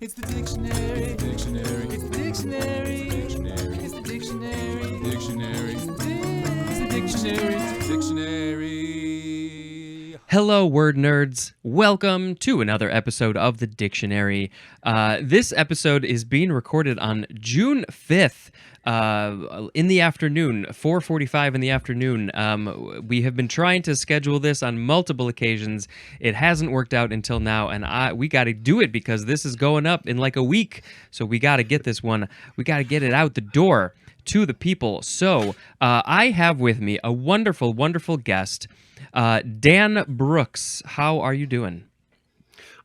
It's the dictionary. Dictionary. It's the dictionary. Dictionary. It's the dictionary. Dictionary. It's the dictionary. It's the dictionary. Hello, word nerds. Welcome to another episode of the Dictionary. This episode is being recorded on June 5th. In the afternoon, 4:45 in the afternoon. We have been trying to schedule this on multiple occasions. It hasn't worked out until now, and we got to do it because this is going up in like a week. So we got to get this one. We got to get it out the door to the people. So I have with me a wonderful, wonderful guest, Dan Brooks. How are you doing?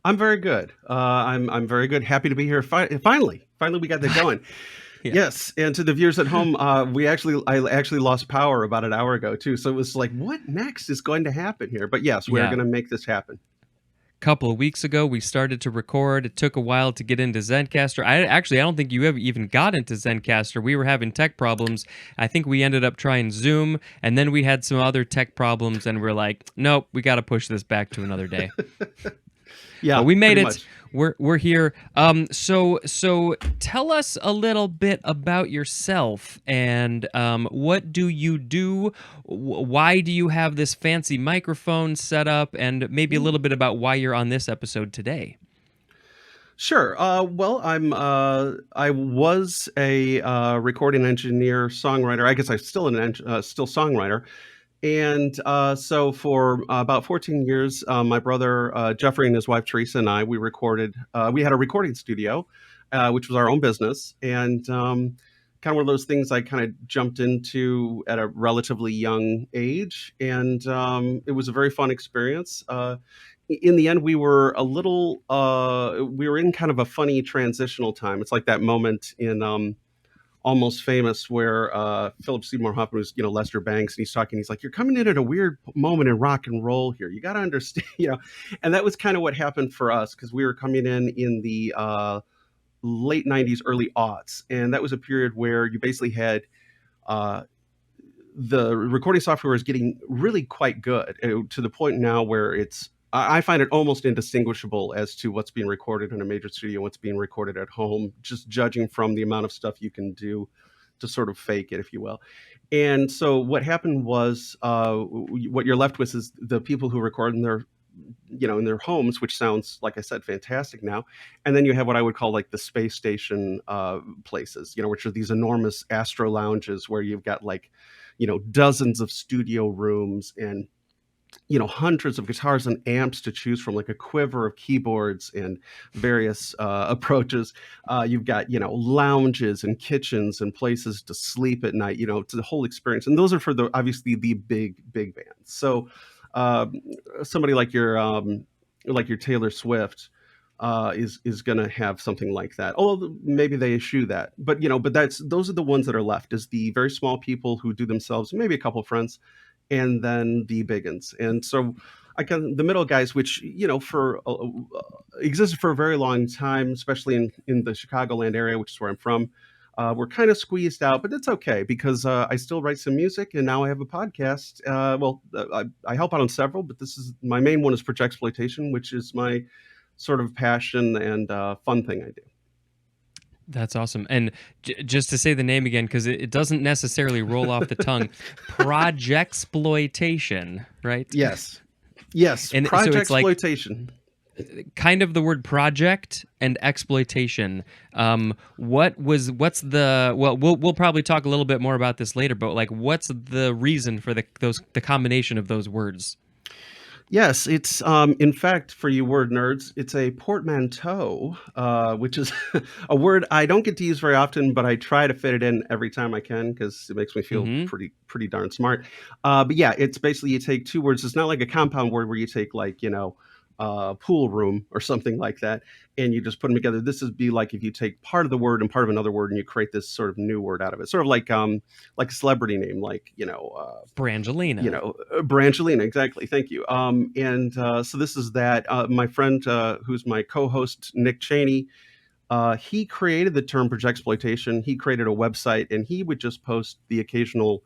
I'm very good. I'm very good. Happy to be here. Finally, we got that going. Yeah. Yes, and to the viewers at home, I actually lost power about an hour ago too. So it was like, what next is going to happen here? But yes, we're going to make this happen. Couple of weeks ago, we started to record. It took a while to get into Zencastr. I don't think you ever even got into Zencastr. We were having tech problems. I think we ended up trying Zoom, and then we had some other tech problems, and we're like, nope, we got to push this back to another day. Yeah, we made it. much. We're here. So tell us a little bit about yourself and what do you do? Why do you have this fancy microphone set up? And maybe a little bit about why you're on this episode today. Sure. Well, I was a recording engineer, songwriter. I guess I'm still still songwriter. And so for about 14 years, my brother Jeffrey and his wife Teresa and I, we recorded. We had a recording studio, which was our own business, and kind of one of those things I kind of jumped into at a relatively young age, and it was a very fun experience. In the end, we were we were in kind of a funny transitional time. It's like that moment in Almost Famous where Philip Seymour Hoffman was, Lester Banks, and he's talking. He's like, "You're coming in at a weird moment in rock and roll here. You got to understand," And that was kind of what happened for us because we were coming in the late '90s, early aughts, and that was a period where you basically had the recording software is getting really quite good to the point now where I find it almost indistinguishable as to what's being recorded in a major studio, what's being recorded at home, just judging from the amount of stuff you can do to sort of fake it, if you will. And so what happened was what you're left with is the people who record in their homes, which sounds, like I said, fantastic now. And then you have what I would call like the space station places, which are these enormous astro lounges where you've got like, dozens of studio rooms and hundreds of guitars and amps to choose from, like a quiver of keyboards and various approaches. You've got, lounges and kitchens and places to sleep at night, to the whole experience. And those are for obviously the big bands. So somebody like your Taylor Swift is going to have something like that. Although maybe they eschew that, but those are the ones that are left, is the very small people who do themselves, maybe a couple of friends, and then the biggins. And so the middle guys, which, existed for a very long time, especially in the Chicagoland area, which is where I'm from, we're kind of squeezed out, but it's okay because I still write some music and now I have a podcast. I help out on several, but my main one is Projectsploitation, which is my sort of passion and fun thing I do. That's awesome. And just to say the name again, because it doesn't necessarily roll off the tongue, Projectsploitation, right? Yes. And Projectsploitation. So kind of the word project and exploitation. We'll probably talk a little bit more about this later, but like, what's the reason for the combination of those words? Yes, it's in fact, for you word nerds, it's a portmanteau, which is a word I don't get to use very often, but I try to fit it in every time I can because it makes me feel pretty darn smart. But yeah, it's basically you take two words. It's not like a compound word where you take like, pool room or something like that, and you just put them together. This would be like if you take part of the word and part of another word and you create this sort of new word out of it, sort of like a celebrity name, like Brangelina. Brangelina, exactly. Thank you. So this is that. My friend, who's my co-host, Nick Cheney, he created the term Projectsploitation. He created a website, and he would just post the occasional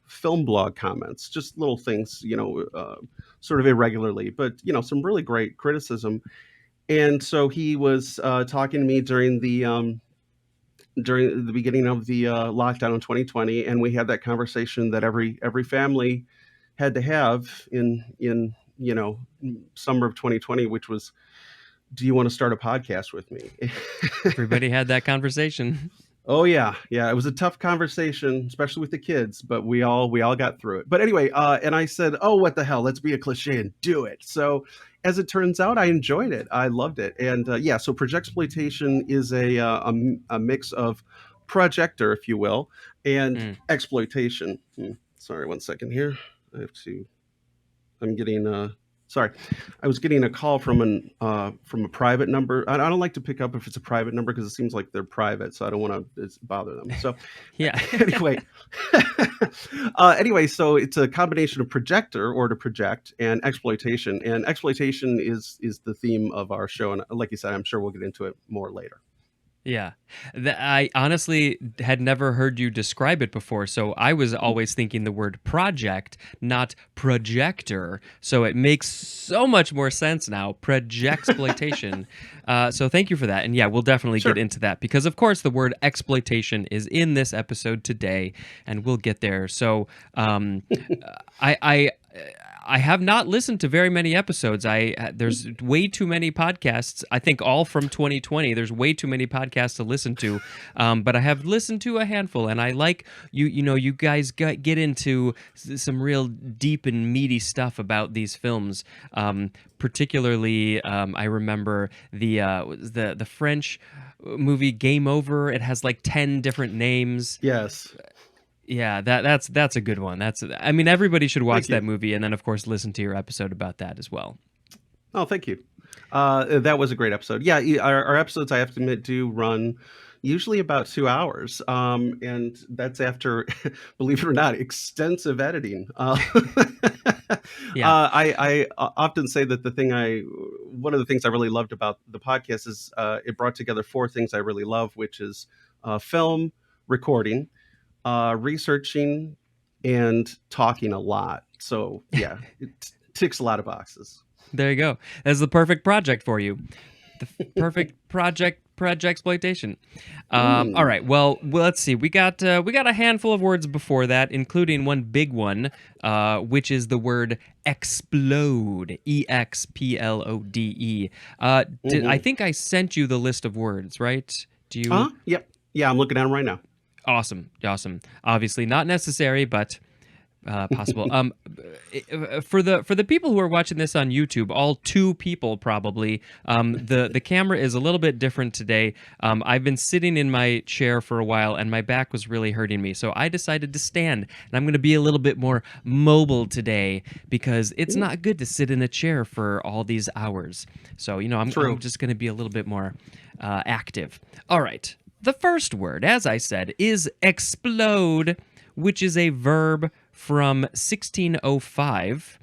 film blog comments, just little things, sort of irregularly, but some really great criticism. And so he was talking to me during the beginning of the lockdown in 2020, and we had that conversation that every family had to have in summer of 2020, which was, do you want to start a podcast with me? Everybody had that conversation. Oh yeah, yeah. It was a tough conversation, especially with the kids, but we all got through it. But anyway, and I said, "Oh, what the hell? Let's be a cliche and do it." So, as it turns out, I enjoyed it. I loved it, and yeah. So, projectploitation is a mix of projector, if you will, and Mm. exploitation. Sorry, one second here. I have to. I'm getting sorry, I was getting a call from a private number. I don't like to pick up if it's a private number because it seems like they're private, so I don't want to bother them. So Yeah. anyway, so it's a combination of projector or to project and exploitation. And exploitation is the theme of our show. And like you said, I'm sure we'll get into it more later. Yeah. I honestly had never heard you describe it before, so I was always thinking the word project, not projector. So it makes so much more sense now. Projectsploitation. So thank you for that. And yeah, we'll definitely Sure. get into that because, of course, the word exploitation is in this episode today, and we'll get there. So I I have not listened to very many episodes. There's way too many podcasts. I think all from 2020. There's way too many podcasts to listen to, but I have listened to a handful, and I like you. You know, you guys get into some real deep and meaty stuff about these films. Particularly, I remember the French movie Game Over. It has like 10 different names. Yes. Yeah, that's a good one. I mean, everybody should watch Thank you. that movie and then, of course, listen to your episode about that as well. Oh, thank you. That was a great episode. Yeah, our episodes, I have to admit, do run usually about 2 hours, and that's after, believe it or not, extensive editing. Yeah. I often say that one of the things I really loved about the podcast is it brought together four things I really love, which is film, recording, researching, and talking a lot. So yeah, it ticks a lot of boxes. There you go. That's the perfect project for you. The perfect project exploitation. All right. Well, let's see. We got a handful of words before that, including one big one, which is the word explode. EXPLODE. I think I sent you the list of words, right? Do you? Yep. Yeah, I'm looking at them right now. Awesome. Obviously not necessary, but possible. For the people who are watching this on YouTube, all two people probably. The camera is a little bit different today. I've been sitting in my chair for a while, and my back was really hurting me, so I decided to stand. And I'm going to be a little bit more mobile today because it's not good to sit in a chair for all these hours. So I'm just going to be a little bit more active. All right. The first word, as I said, is explode, which is a verb from 1605.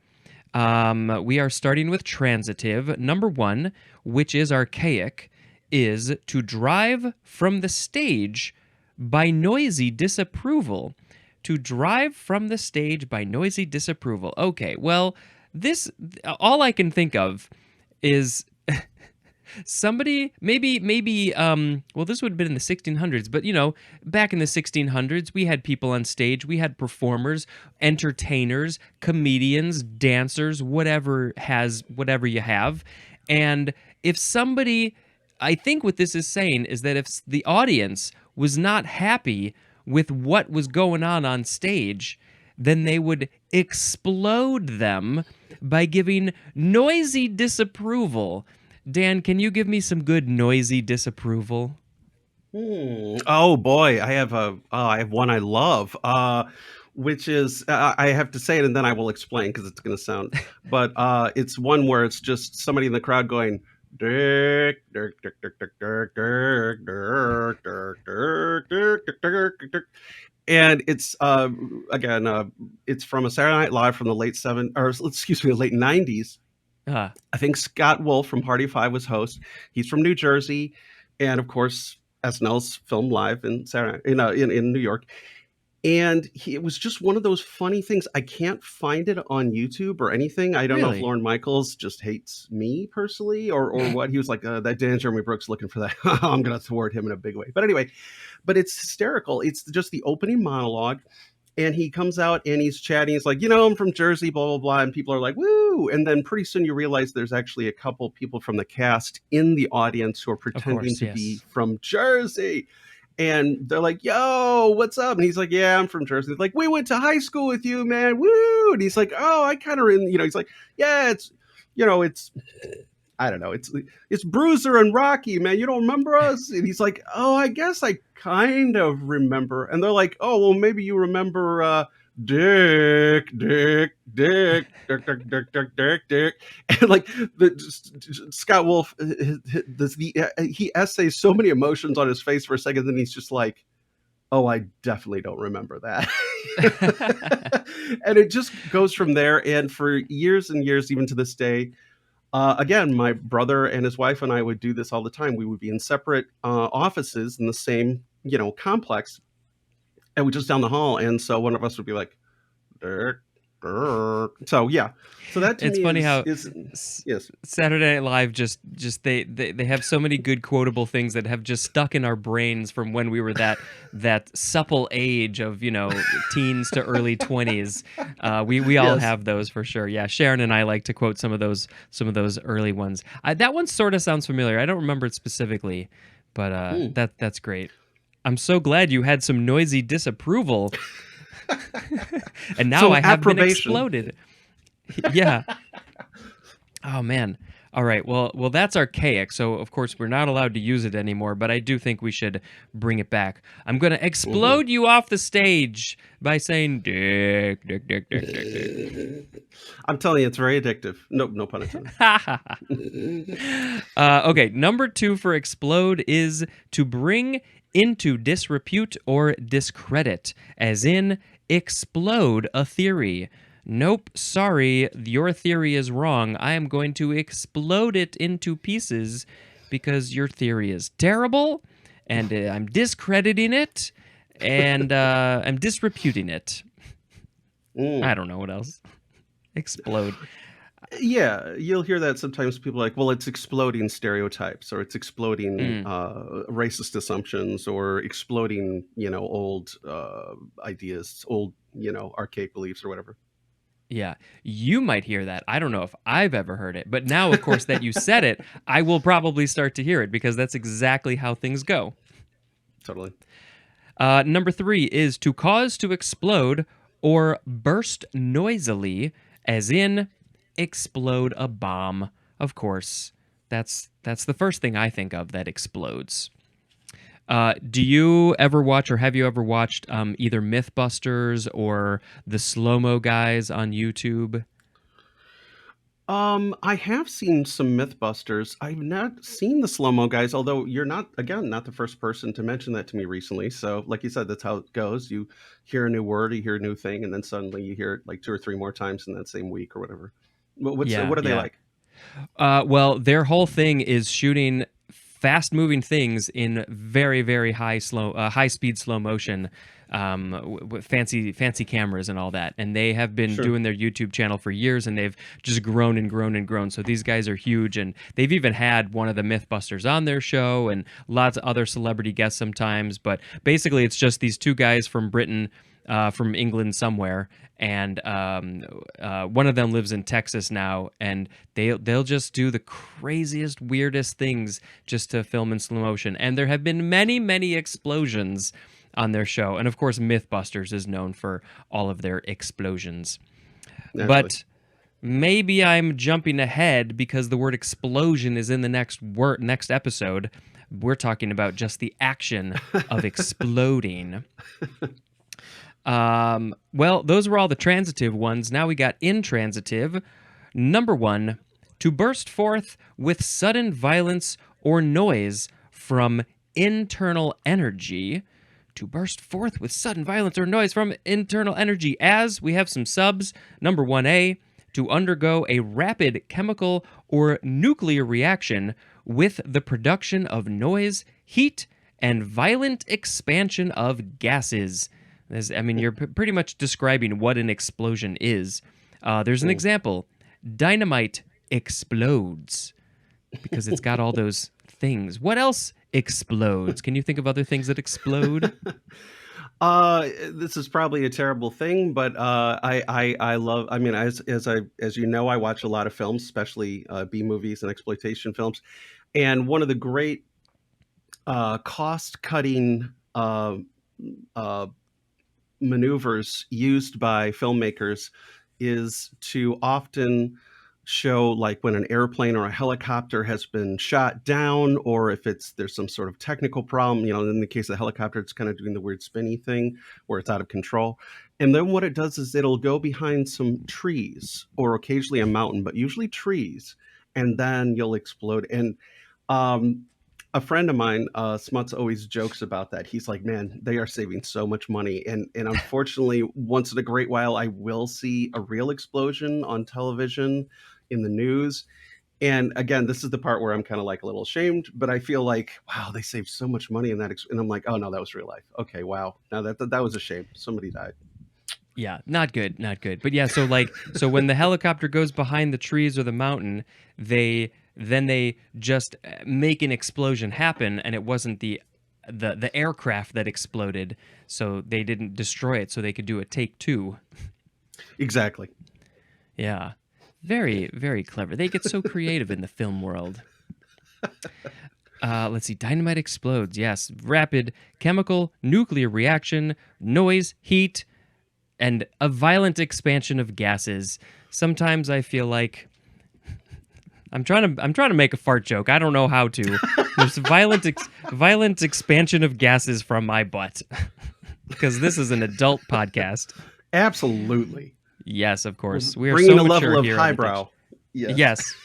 We are starting with transitive. Number one, which is archaic, is to drive from the stage by noisy disapproval. To drive from the stage by noisy disapproval. Okay, well, all I can think of is somebody, maybe, well, this would have been in the 1600s, but, back in the 1600s, we had people on stage, we had performers, entertainers, comedians, dancers, whatever you have. And if somebody, I think what this is saying is that if the audience was not happy with what was going on stage, then they would explode them by giving noisy disapproval. Dan, can you give me some good noisy disapproval? Oh boy, I have one I love, which is I have to say it and then I will explain because it's going to sound, but it's one where it's just somebody in the crowd going Dirk, Dirk, Dirk, Dirk, Dirk, Dirk, Dirk, Dirk, Dirk, Dirk, Dirk, Dirk, Dirk, Dirk. And it's again, it's from a Saturday Night Live from the late late 90s. I think Scott Wolf from Party of Five was host. He's from New Jersey, and of course SNL's filmed live in New York. And it was just one of those funny things. I can't find it on YouTube or anything. I don't know if Really? Lorne Michaels just hates me personally or what. He was like, that Dan Jeremy Brooks looking for that. I'm going to thwart him in a big way. But anyway, but it's hysterical. It's just the opening monologue. And he comes out and he's chatting. He's like, I'm from Jersey, blah, blah, blah. And people are like, woo. And then pretty soon you realize there's actually a couple people from the cast in the audience who are pretending to be yes. from Jersey. And they're like, yo, what's up? And he's like, yeah, I'm from Jersey. They're like, we went to high school with you, man. Woo. And he's like, oh, I kind of, he's like, yeah, it's, I don't know. It's Bruiser and Rocky, man. You don't remember us? And he's like, oh, I guess I kind of remember. And they're like, oh, well, maybe you remember Dick. And like Scott Wolf, he essays so many emotions on his face for a second, then he's just like, oh, I definitely don't remember that. And it just goes from there. And for years and years, even to this day, again, my brother and his wife and I would do this all the time. We would be in separate offices in the same, complex, and we just down the hall. And so one of us would be like, Dirk, Dirk. So yeah, so that to It's me funny is, how yes. Saturday Night Live just they have so many good quotable things that have just stuck in our brains from when we were that supple age of teens to early 20s. We all Yes. have those for sure. Yeah, Sharon and I like to quote some of those early ones. That one sort of sounds familiar. I don't remember it specifically, but that's great. I'm so glad you had some noisy disapproval. And now Some I have been approbation. exploded. Yeah. Oh man. All right. Well, that's archaic. So of course we're not allowed to use it anymore. But I do think we should bring it back. I'm gonna explode you off the stage by saying dick, dick, dick, dick, dick, dick. I'm telling you, it's very addictive. No pun intended. Okay. Number 2 for explode is to bring into disrepute or discredit, as in explode a theory. Nope, sorry, your theory is wrong. I am going to explode it into pieces because your theory is terrible, and I'm discrediting it, and I'm disreputing it. I don't know what else. Explode. Yeah, you'll hear that sometimes. People are like, well, it's exploding stereotypes, or it's exploding racist assumptions, or exploding, old ideas, old, archaic beliefs, or whatever. Yeah, you might hear that. I don't know if I've ever heard it, but now, of course, that you said it, I will probably start to hear it because that's exactly how things go. Totally. Number 3 is to cause to explode or burst noisily, as in explode a bomb. Of course, that's the first thing I think of that explodes. Do you ever watch, or have you ever watched either Mythbusters or the Slow-Mo guys on YouTube? I have seen some Mythbusters. I've not seen the slow-mo guys, although you're not the first person to mention that to me recently. So, like you said, that's how it goes. You hear a new word, you hear a new thing, and then suddenly you hear it like 2 or 3 more times in that same week or whatever. What are they like? Well, their whole thing is shooting fast-moving things in very, very high-speed slow motion, with fancy cameras and all that. And they have been doing their YouTube channel for years, and they've just grown and grown and grown. So these guys are huge, and they've even had one of the Mythbusters on their show, and lots of other celebrity guests sometimes. But basically, it's just these 2 guys from Britain. From England somewhere, and one of them lives in Texas now, and they'll just do the craziest, weirdest things just to film in slow motion. And there have been many, many explosions on their show, and of course, Mythbusters is known for all of their explosions. Naturally. But maybe I'm jumping ahead because the word explosion is in the next episode. We're talking about just the action of exploding. Well, those were all the transitive ones. Now we got intransitive. Number 1, to burst forth with sudden violence or noise from internal energy. To burst forth with sudden violence or noise from internal energy, as we have some subs. Number 1A, to undergo a rapid chemical or nuclear reaction with the production of noise, heat, and violent expansion of gases. I mean, you're pretty much describing what an explosion is. There's an example. Dynamite explodes because it's got all those things. What else explodes? Can you think of other things that explode? This is probably a terrible thing, but I love. I mean, as you know, I watch a lot of films, especially B movies and exploitation films. And one of the great cost cutting uh, maneuvers used by filmmakers is to often show, like, when an airplane or a helicopter has been shot down, or if there's some sort of technical problem. In the case of the helicopter, it's kind of doing the weird spinny thing where it's out of control. And then what it does is it'll go behind some trees, or occasionally a mountain, but usually trees, and then you'll explode. And a friend of mine, Smuts, always jokes about that. He's like, man, they are saving so much money. And unfortunately, once in a great while, I will see a real explosion on television, in the news. And again, this is the part where I'm kind of like a little ashamed, but I feel like, wow, they saved so much money in that. And I'm like, oh no, that was real life. Okay, wow. Now that was a shame. Somebody died. Yeah, not good, not good. But yeah, so when the helicopter goes behind the trees or the mountain, they just make an explosion happen, and it wasn't the aircraft that exploded, so they didn't destroy it, so they could do a take two. Exactly. Yeah. Very, very clever. They get so creative in the film world. Let's see. Dynamite explodes. Yes. Rapid chemical, nuclear reaction, noise, heat, and a violent expansion of gases. Sometimes I feel like I'm trying to make a fart joke. I don't know how to. There's violent expansion of gases from my butt. Because this is an adult podcast. Absolutely. Yes, of course. We are bringing so a mature level of here highbrow. Yes.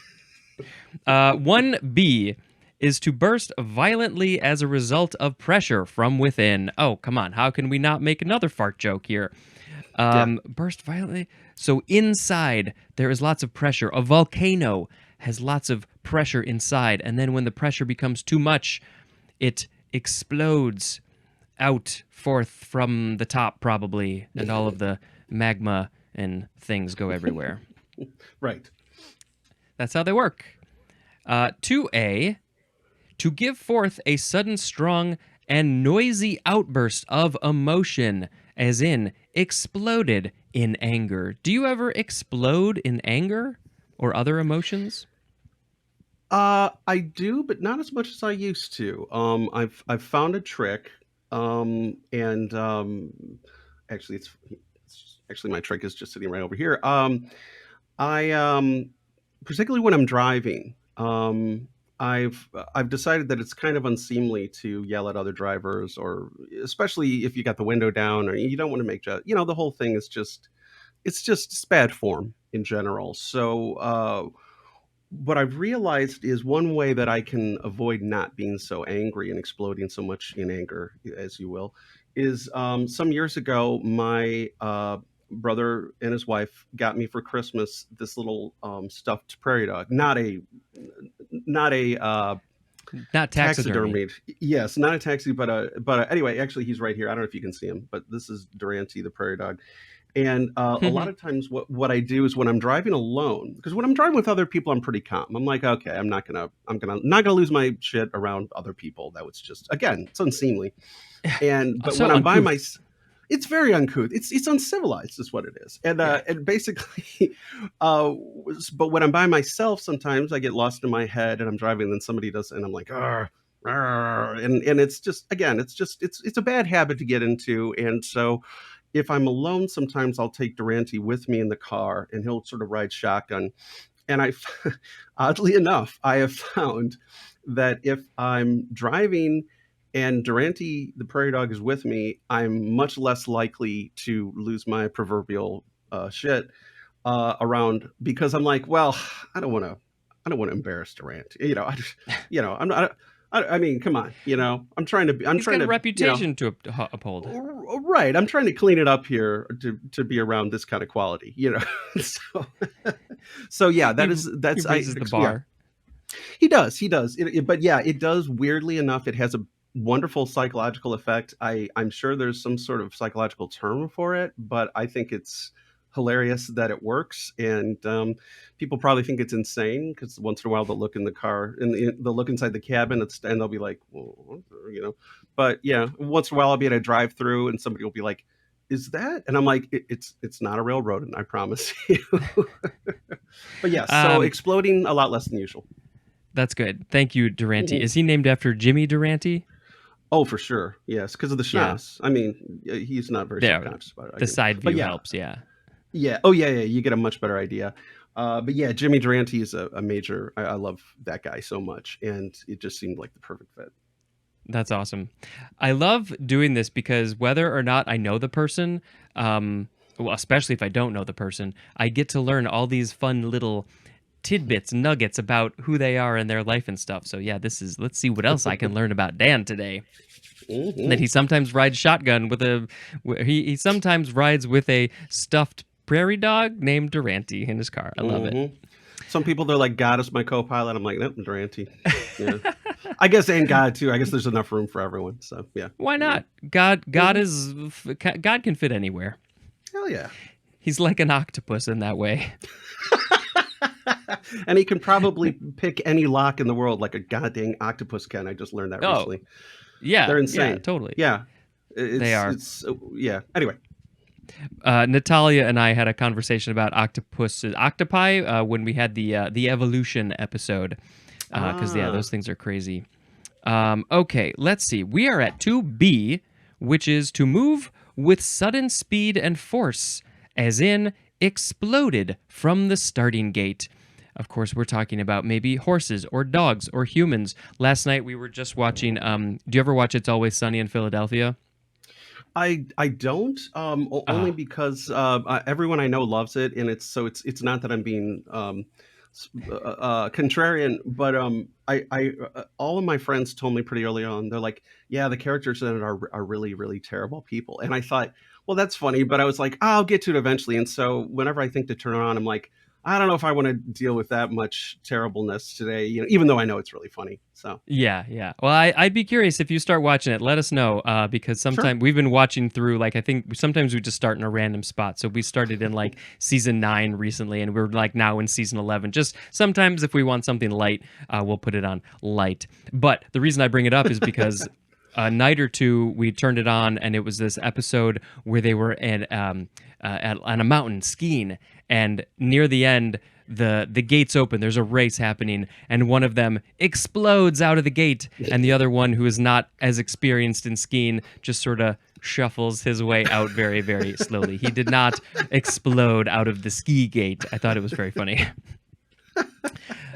1B is to burst violently as a result of pressure from within. Oh, come on. How can we not make another fart joke here? Burst violently. So inside, there is lots of pressure. A volcano has lots of pressure inside. And then when the pressure becomes too much, it explodes forth from the top, probably. And all of the magma and things go everywhere. Right. That's how they work. 2A, to give forth a sudden, strong, and noisy outburst of emotion, as in exploded in anger. Do you ever explode in anger or other emotions? I do, but not as much as I used to. I've found a trick, and actually, actually my trick is just sitting right over here. I particularly when I'm driving, I've decided that it's kind of unseemly to yell at other drivers, or especially if you got the window down, or you don't want to make the whole thing is it's bad form in general. So what I've realized is one way that I can avoid not being so angry and exploding so much in anger, as you will, is some years ago, my brother and his wife got me for Christmas this little stuffed prairie dog, not Not taxidermy. taxidermied. Yes, not a taxi, but anyway, actually, he's right here. I don't know if you can see him, but this is Durante, the prairie dog. And a lot of times, what I do is when I'm driving alone, because when I'm driving with other people, I'm pretty calm. I'm like, okay, I'm not gonna lose my shit around other people. That was just, again, it's unseemly. But So when I'm by uncouth. myself, it's very uncouth. It's uncivilized, is what it is. And basically, but when I'm by myself, sometimes I get lost in my head, and I'm driving, and then somebody does, and I'm like, "Arr, arr," and it's just, again, it's a bad habit to get into. And so, if I'm alone, sometimes I'll take Durante with me in the car, and he'll sort of ride shotgun. And oddly enough, I have found that if I'm driving and Durante, the prairie dog, is with me, I'm much less likely to lose my proverbial shit around, because I'm like, well, I don't want to embarrass Durante. I'm not. I mean, come on. I'm trying to. He's got a reputation to uphold. Right. I'm trying to clean it up here to be around this kind of quality. So yeah, that's He raises the bar. He does. But yeah, it does. Weirdly enough, it has a wonderful psychological effect. I'm sure there's some sort of psychological term for it, but I think it's hilarious that it works. And people probably think it's insane because once in a while they'll look in the car and they'll look inside the cabin and they'll be like, well, you know. But yeah, once in a while I'll be at a drive-through and somebody will be like, "Is that?" And I'm like, "It's not a real rodent, I promise you." But yes, so Um, exploding a lot less than usual. that's good. Thank you, Durante. Mhm. Is he named after Jimmy Durante? Oh, for sure. Yes, because of the Yeah. schnoz. I mean, he's not very There, self-conscious about it, I the think. side But view yeah, helps. Yeah. yeah. Oh, yeah, yeah. You get a much better idea. But yeah, Jimmy Durante is a major. I love that guy so much, and it just seemed like the perfect fit. That's awesome. I love doing this because whether or not I know the person, well, especially if I don't know the person, I get to learn all these fun little tidbits, nuggets about who they are and their life and stuff. So yeah, let's see what else I can learn about Dan today. That Hmm. he sometimes rides shotgun with he sometimes rides with a stuffed prairie dog named Durante in his car. I love it. Hmm. Some people they're like, "God is my co-pilot." I'm like, "Nope, Durante." Yeah, I guess and God too. I guess there's enough room for everyone. So yeah, Why you know. not? God Hmm. is God can fit anywhere. Hell yeah. He's like an octopus in that way. And he can probably pick any lock in the world like a goddamn octopus can. I just learned that Oh, recently. yeah, They're yeah, insane. totally. Yeah. They are. It's yeah. Anyway. Natalia and I had a conversation about octopi when we had the evolution episode. Because yeah, Ah. those things are crazy. Okay, let's see. We are at 2B, which is to move with sudden speed and force, as in exploded from the starting gate. Of course, we're talking about maybe horses or dogs or humans. Last night we were just watching. Do you ever watch It's Always Sunny in Philadelphia? I don't only Ah, because everyone I know loves it, and it's not that I'm being contrarian, but I all of my friends told me pretty early on. They're like, yeah, the characters in it are really really terrible people, and I thought, well, that's funny, but I was like, I'll get to it eventually. And so whenever I think to turn it on, I'm like, I don't know if I want to deal with that much terribleness today, even though I know it's really funny. So yeah, yeah. Well, I'd be curious if you start watching it. Let us know because sure. sometimes we've been watching through, like, I think sometimes we just start in a random spot. So we started in like season 9 recently, and we're like now in season 11. Just sometimes if we want something light, we'll put it on light. But the reason I bring it up is because a night or two we turned it on, and it was this episode where they were on a mountain skiing, and near the end the gates open, there's a race happening, and one of them explodes out of the gate, and the other one, who is not as experienced in skiing, just sort of shuffles his way out very very slowly. He did not explode out of the ski gate. I thought it was very funny.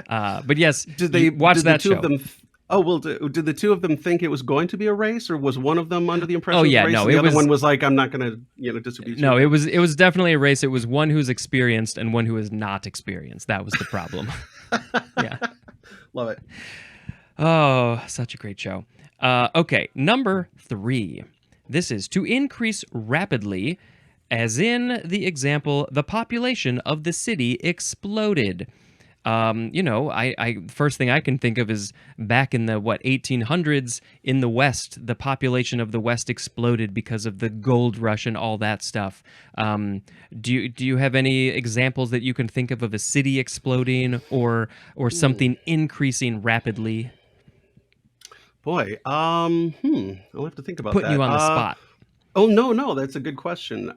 But yes, you watch did the that two of show. them oh well did the two of them think it was going to be a race, or was one of them under the Oh impression it was a yeah, race no, and the it other was one was like, I'm not gonna disobey you? no, it was definitely a race. It was one who's experienced and one who is not experienced. That was the problem. Yeah. Love it. Oh, such a great show. Okay, number 3. This is to increase rapidly, as in the example, the population of the city exploded. I first thing I can think of is back in the 1800s in the West, the population of the West exploded because of the gold rush and all that stuff. Do you have any examples that you can think of a city exploding or Hmm. something increasing rapidly? Boy, I'll have to think about Putting that. you on the spot. Oh, no, that's a good question.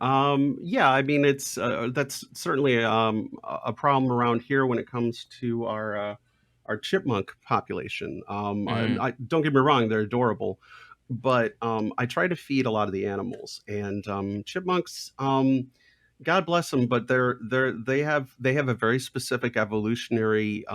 Yeah, I mean, that's certainly a problem around here when it comes to our chipmunk population. Mm, Don't get me wrong, they're adorable, but I try to feed a lot of the animals, and chipmunks. God bless them, but they have a very specific evolutionary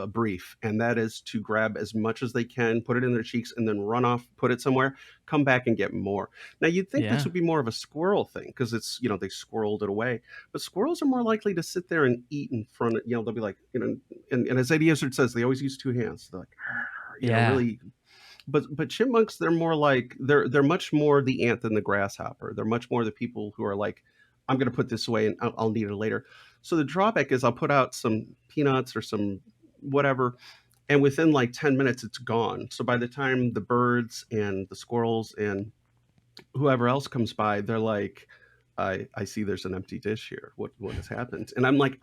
brief, and that is to grab as much as they can, put it in their cheeks, and then run off, put it somewhere, come back and get more. Now you'd think this yeah. would be more of a squirrel thing because it's they squirreled it away, but squirrels are more likely to sit there and eat in front of they'll be like and as Eddie Izzard says, they always use two hands. They're like Yeah. really. But chipmunks, they're more like they're much more the ant than the grasshopper. They're much more the people who are like, I'm going to put this away and I'll need it later. So the drawback is I'll put out some peanuts or some whatever, and within like 10 minutes it's gone. So by the time the birds and the squirrels and whoever else comes by, they're like, I see there's an empty dish here. What has happened? And I'm like,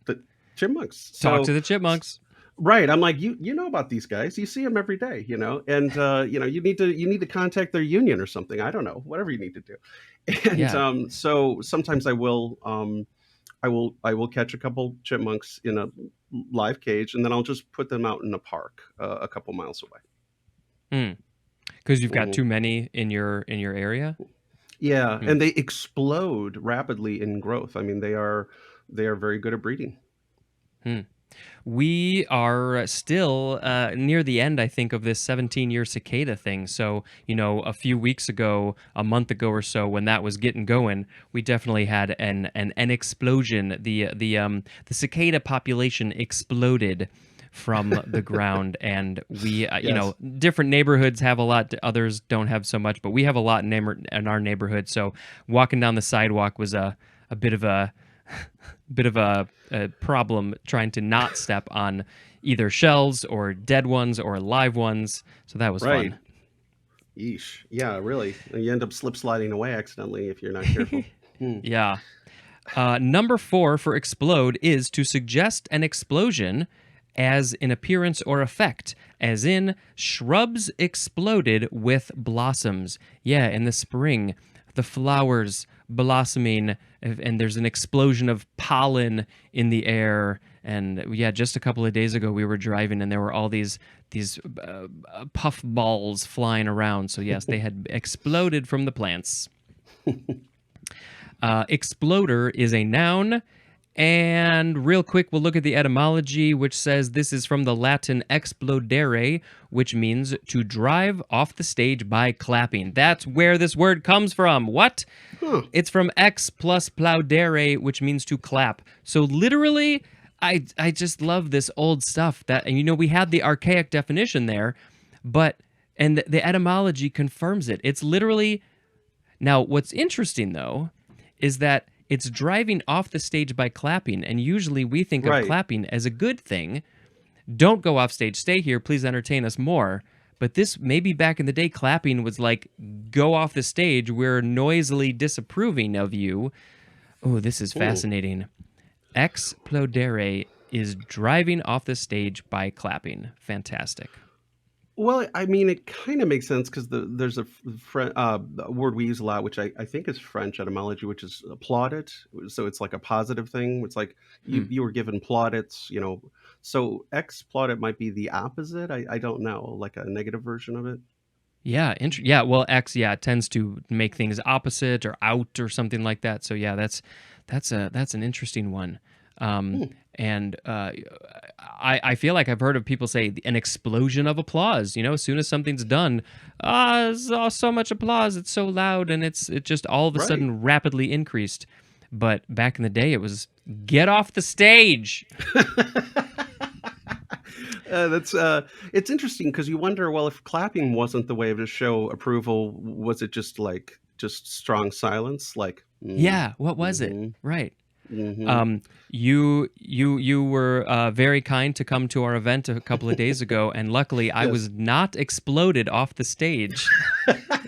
the chipmunks. Talk So to the chipmunks. right, I'm like, you know about these guys. You see them every day, and you need to contact their union or something. I don't know, whatever you need to do. And Yeah. so sometimes I will catch a couple chipmunks in a live cage, and then I'll just put them out in a park a couple miles away. Because you've got Mhm. too many in your area. Yeah, Hmm. and they explode rapidly in growth. I mean, they are very good at breeding. Hmm. We are still near the end, I think, of this 17-year cicada thing. So, a few weeks ago, a month ago or so, when that was getting going, we definitely had an explosion. The cicada population exploded from the ground, and we, Yes. different neighborhoods have a lot, others don't have so much, but we have a lot in our neighborhood. So, walking down the sidewalk was a bit of a a problem trying to not step on either shells or dead ones or live ones. So that was Right. fun. Yeesh. Yeah, really. And you end up slip sliding away accidentally if you're not careful. Hmm. Yeah. Number 4 for explode is to suggest an explosion as an appearance or effect, as in shrubs exploded with blossoms. Yeah, in the spring, the flowers blossoming, and there's an explosion of pollen in the air. And yeah, just a couple of days ago, we were driving, and there were all these puff balls flying around. So yes, they had exploded from the plants. Exploder is a noun. And real quick, we'll look at the etymology, which says this is from the Latin explodere, which means to drive off the stage by clapping. That's where this word comes from. What? Huh. It's from ex plus plaudere, which means to clap. So literally, I just love this old stuff. And we had the archaic definition there, and the etymology confirms it. It's literally. Now, what's interesting though, is that it's driving off the stage by clapping, and usually we think of Right. clapping as a good thing. Don't go off stage, stay here, please entertain us more. But this, maybe back in the day, clapping was like, go off the stage, we're noisily disapproving of you. Oh, this is fascinating. Explodere is driving off the stage by clapping. Fantastic. Well, I mean, it kind of makes sense because there's a word we use a lot, which I think is French etymology, which is applauded. So it's like a positive thing. It's like you were given plaudits, So ex plaudit might be the opposite. I don't know, like a negative version of it. Yeah, yeah. Well, X, it tends to make things opposite or out or something like that. So yeah, that's an interesting one. And I feel like I've heard of people say an explosion of applause. As soon as something's done, so much applause. It's so loud, and it just all of a Right. sudden rapidly increased. But back in the day, it was get off the stage. That's it's interesting because you wonder, well, if clapping wasn't the way to show approval, was it just strong silence? Like, Yeah, what was it? mhm, Right. mhm. You were very kind to come to our event a couple of days ago, and luckily I Yes. was not exploded off the stage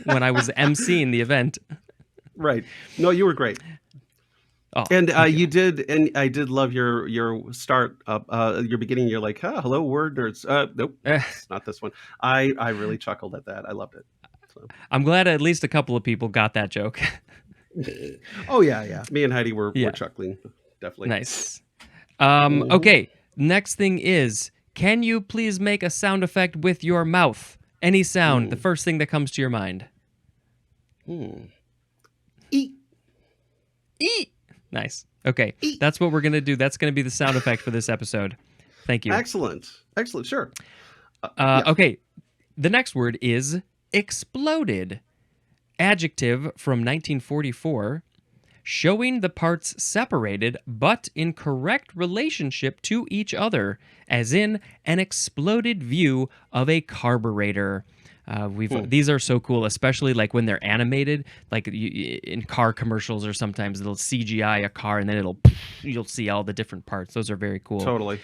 when I was emceeing the event. Right. No, you were great. Oh, And thank you. you did, and I did love your start up, your beginning. You're like, hello, word nerds. Nope, Eh, it's not this one. I really chuckled at that. I loved it. So, I'm glad at least a couple of people got that joke. oh yeah. Me and Heidi were Yeah, chuckling, definitely. nice. Hmm. Okay, next thing is, can you please make a sound effect with your mouth? Any sound, the Hmm. first thing that comes to your mind. Hmm. Eat, Eat. Nice. Okay, eat. that's what we're gonna do. That's gonna be the sound effect for this episode. Thank you. Excellent. Sure. Yeah. Okay, the next word is exploded. Adjective from 1944, showing the parts separated but in correct relationship to each other, as in an exploded view of a carburetor. These are so cool, especially like when they're animated, like in car commercials, or sometimes they'll CGI a car and then you'll see all the different parts. Those are very cool. Totally.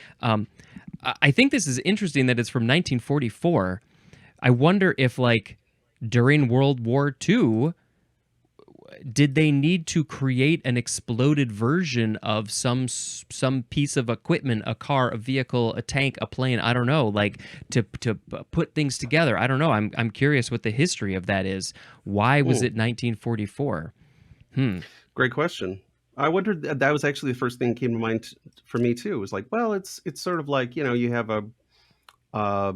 I think this is interesting that it's from 1944. I wonder if, like, during World War II, did they need to create an exploded version of some piece of equipment, a car, a vehicle, a tank, a plane? I don't know, like to put things together. I don't know. I'm curious what the history of that is. Why was it 1944? Great question. I wondered that was actually the first thing that came to mind for me too. It was like, well, it's sort of like, you have uh,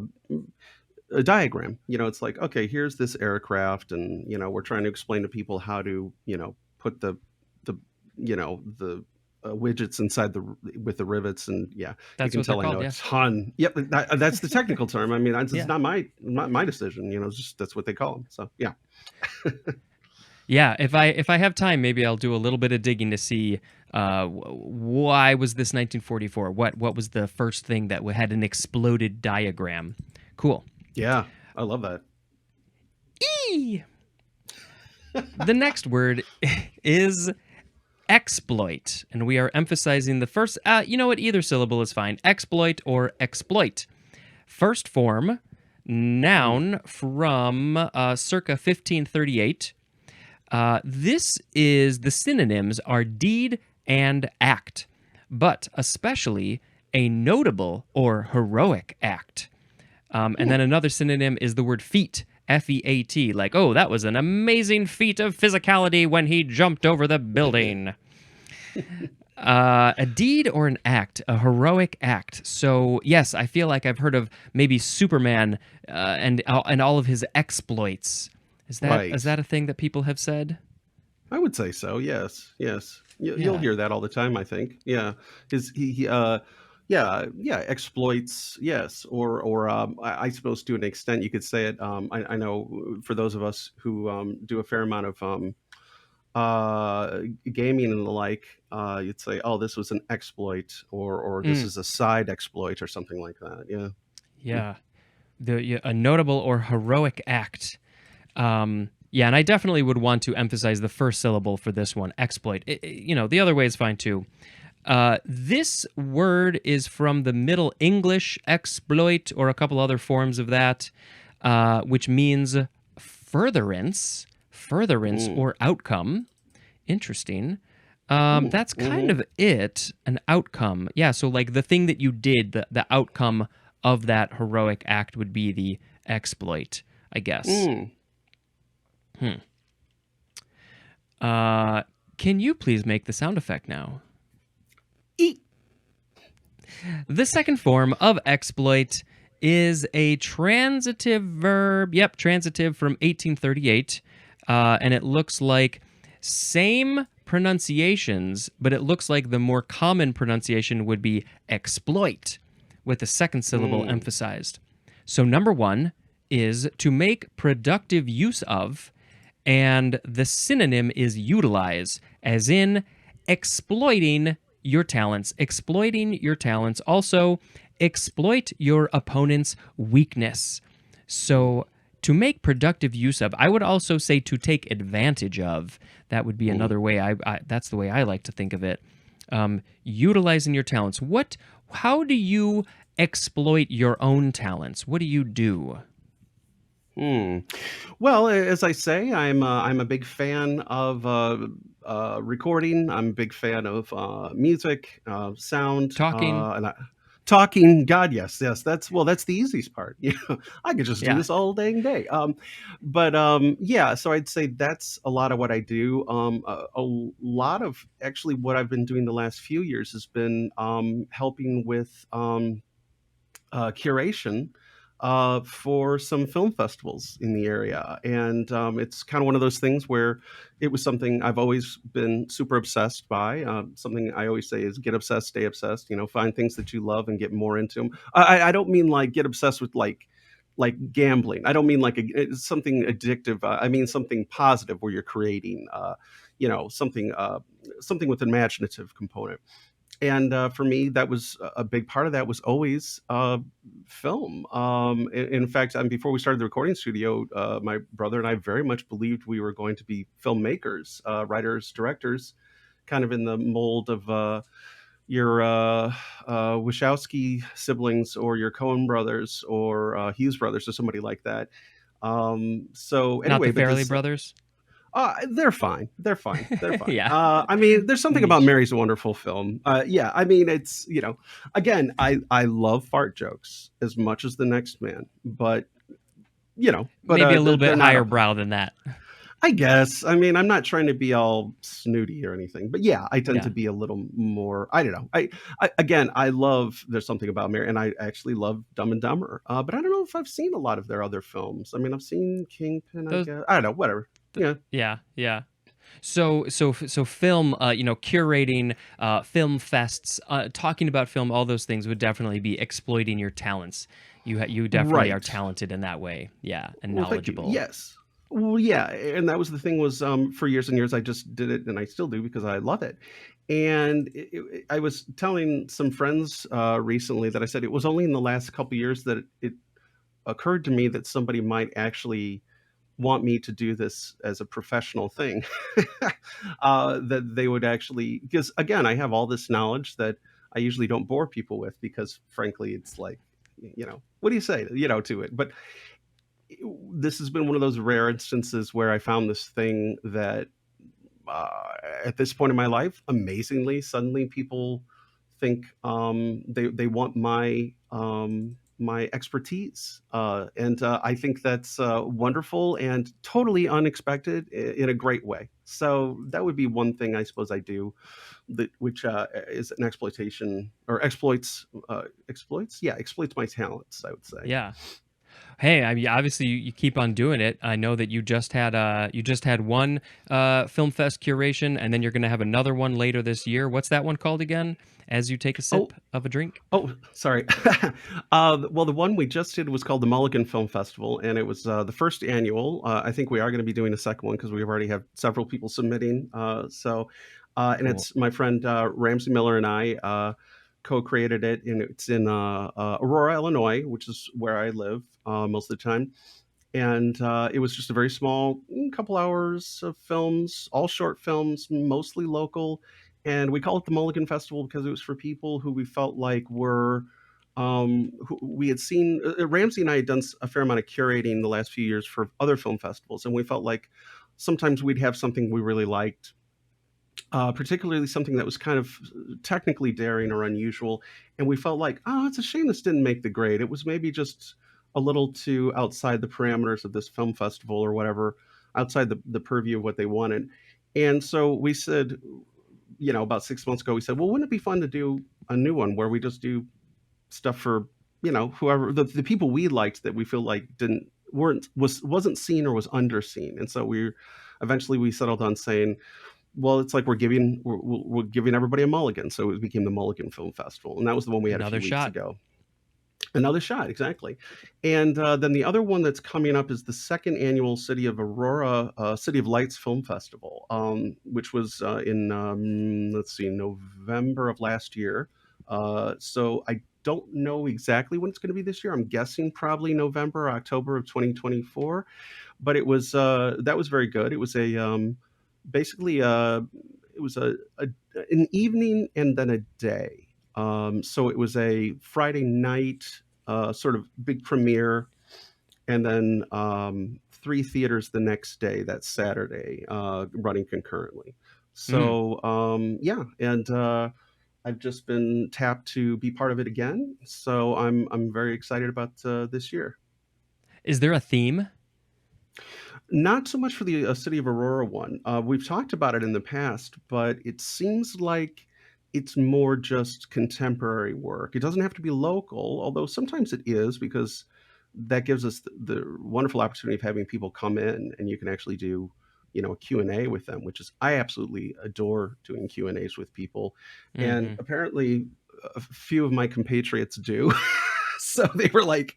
a diagram. It's like, okay, here's this aircraft, and we're trying to explain to people how to put the the widgets inside with the rivets, and you That's can what they're tell I know called. a Yeah. ton. Yep, that's the technical term. I mean, it's Yeah. not my decision. It's just that's what they call them. So yeah. Yeah, if I have time, maybe I'll do a little bit of digging to see why was this 1944? What was the first thing that had an exploded diagram? Cool. Yeah, I love that. Eee! The next word is exploit, and we are emphasizing the first. You know what? Either syllable is fine. Exploit or exploit. First form, noun from circa 1538. This is the synonyms are deed and act, but especially a notable or heroic act. And then another synonym is the word feat, F-E-A-T, like, oh, that was an amazing feat of physicality when he jumped over the building. A deed or an act, a heroic act. So yes, I feel like I've heard of maybe Superman and all of his exploits. Is Right. that a thing that people have said? I would say so. Yes, yes. You'll Yeah. hear that all the time, I think. Yeah, his yeah, exploits. Yes, or I suppose to an extent you could say it. I know for those of us who do a fair amount of gaming and the like, you'd say, oh, this was an exploit, or this is a side exploit, or something like that. Yeah. Yeah. A notable or heroic act. Yeah, and I definitely would want to emphasize the first syllable for this one, exploit. The other way is fine too. This word is from the Middle English, exploit, or a couple other forms of that, which means furtherance, or outcome. Interesting. That's kind of it, an outcome. Yeah, so like the thing that you did, the outcome of that heroic act would be the exploit, I guess. Can you please make the sound effect now? Eat. The second form of exploit is a transitive verb. Yep, transitive from 1838. And it looks like same pronunciations, but it looks like the more common pronunciation would be exploit, with the second syllable emphasized. So number one is to make productive use of, and the synonym is utilize, as in exploiting your talents. Exploiting your talents. Also, exploit your opponent's weakness. So, to make productive use of, I would also say to take advantage of. That would be another way. That's the way I like to think of it. Utilizing your talents. How do you exploit your own talents? What do you do? Well, as I say, I'm a big fan of recording. I'm a big fan of music, sound, Talking. talking. God, yes, yes. That's the easiest part. I could just do Yeah. this all dang day. But yeah, so I'd say that's a lot of what I do. A lot of actually what I've been doing the last few years has been helping with curation for some film festivals in the area. And it's kind of one of those things where it was something I've always been super obsessed by. Something I always say is get obsessed, stay obsessed, find things that you love and get more into them. I don't mean like get obsessed with like gambling. I don't mean like something addictive. I mean something positive where you're creating, something with an imaginative component. And for me, that was a big part of that was always film. In fact, before we started the recording studio, my brother and I very much believed we were going to be filmmakers, writers, directors, kind of in the mold of Wachowski siblings or your Coen brothers or Hughes brothers or somebody like that. So Not the anyway, but Farrelly this brothers. they're fine. They're fine. They're fine. Yeah. I mean, there's something about Niche. Mary's a Wonderful Film. Yeah, I mean, it's, again, I love fart jokes as much as the next man, but Maybe a little they're bit not higher up. brow than that. I guess. I mean, I'm not trying to be all snooty or anything, but yeah, I tend Yeah. to be a little more. I don't know. Again, I love. There's something about Mary, and I actually love Dumb and Dumber. But I don't know if I've seen a lot of their other films. I mean, I've seen Kingpin. I Those- guess. I don't know. Whatever. Yeah. Yeah. So film, curating, film fests, talking about film, all those things would definitely be exploiting your talents. You definitely are Right. talented in that way. Yeah, and Well, thank you. knowledgeable. Yes. Well, yeah, and that was the thing was for years and years I just did it, and I still do because I love it. And I was telling some friends recently that I said it was only in the last couple of years that it occurred to me that somebody might actually want me to do this as a professional thing. That they would actually, because again, I have all this knowledge that I usually don't bore people with because frankly, it's like, what do you say, to it? But this has been one of those rare instances where I found this thing that at this point in my life, amazingly, suddenly people think they want my expertise, and I think that's wonderful and totally unexpected in a great way. So that would be one thing I suppose I do, which is an exploitation or exploits my talents, I would say. Yeah. Hey, I mean, obviously you keep on doing it. I know that you just had one film fest curation, and then you're going to have another one later this year. What's that one called again? As you take a sip of a drink. Oh, sorry. Well, the one we just did was called the Mulligan Film Festival, and it was the first annual. I think we are going to be doing a second one because we already have several people submitting. And Cool. it's my friend Ramsey Miller and I co-created it, and it's in Aurora, Illinois, which is where I live most of the time. And it was just a very small couple hours of films, all short films, mostly local. And we call it the Mulligan Festival because it was for people who we felt like were, who we had seen. Ramsey and I had done a fair amount of curating the last few years for other film festivals. And we felt like sometimes we'd have something we really liked, particularly something that was kind of technically daring or unusual. And we felt like, oh, it's a shame this didn't make the grade. It was maybe just a little too outside the parameters of this film festival or whatever, outside the purview of what they wanted. And so we said, about 6 months ago, we said, well, wouldn't it be fun to do a new one where we just do stuff for, whoever the people we liked that we feel like wasn't seen or was underseen. And so eventually we settled on saying, well, it's like we're giving everybody a mulligan. So it became the Mulligan Film Festival. And that was the one we had Another a few shot. weeks ago. Another shot, exactly. And then the other one that's coming up is the second annual City of Aurora, City of Lights Film Festival, which was in, November of last year. So I don't know exactly when it's going to be this year. I'm guessing probably November or October of 2024. But it was that was very good. It was basically it was an evening and then a day. So it was a Friday night sort of big premiere, and then 3 theaters the next day, that Saturday, running concurrently. So and I've just been tapped to be part of it again. So I'm very excited about this year. Is there a theme? Not so much for the City of Aurora one. We've talked about it in the past, but it seems like it's more just contemporary work. It doesn't have to be local, although sometimes it is, because that gives us the wonderful opportunity of having people come in and you can actually do, a Q&A with them, which is, I absolutely adore doing Q&As with people. And apparently a few of my compatriots do. So they were like,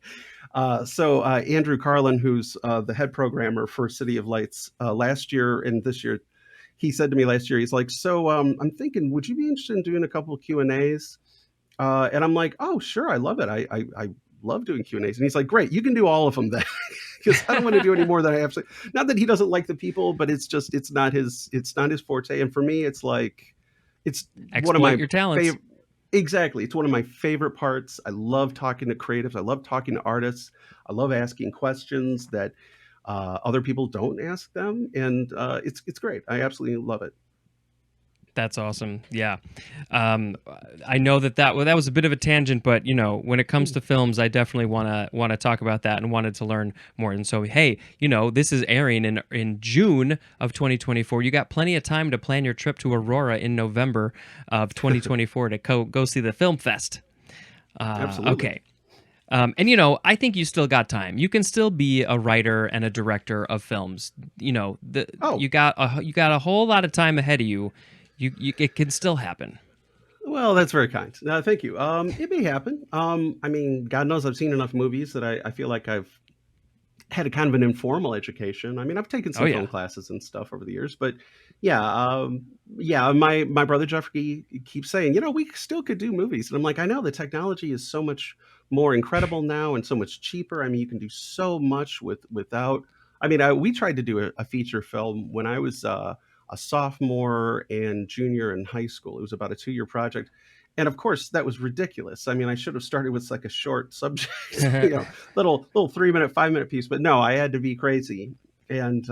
Andrew Carlin, who's the head programmer for City of Lights last year and this year, he said to me last year, he's like, so I'm thinking, would you be interested in doing a couple of Q&As? And I'm like, oh, sure, I love it. I love doing Q&As. And he's like, great, you can do all of them then. Because I don't want to do any more than I absolutely, not that he doesn't like the people, but it's not his forte. And for me, it's like, it's Exploit one of my your talents. Exactly. It's one of my favorite parts. I love talking to creatives. I love talking to artists. I love asking questions that other people don't ask them, and it's great. I absolutely love it. That's awesome. Yeah. Um, I know that was a bit of a tangent, but when it comes to films, I definitely want to talk about that and wanted to learn more. And so, hey, this is airing in June of 2024. You got plenty of time to plan your trip to Aurora in November of 2024 to go see the film fest. Absolutely. Okay. I think you still got time. You can still be a writer and a director of films. Oh, You got a whole lot of time ahead of you. It can still happen. well, that's very kind. Thank you. It may happen. I mean, God knows I've seen enough movies that I feel like I've had a kind of an informal education. I mean, I've taken Oh some film yeah. classes and stuff over the years, but yeah, yeah. My brother Jeffrey keeps saying, we still could do movies, and I'm like, I know the technology is so much more incredible now and so much cheaper. I mean, you can do so much without. I mean, we tried to do a feature film when I was a sophomore and junior in high school. It was about a 2-year project. And of course, that was ridiculous. I mean, I should have started with like a short subject, little 3 minute, 5 minute piece. But no, I had to be crazy. And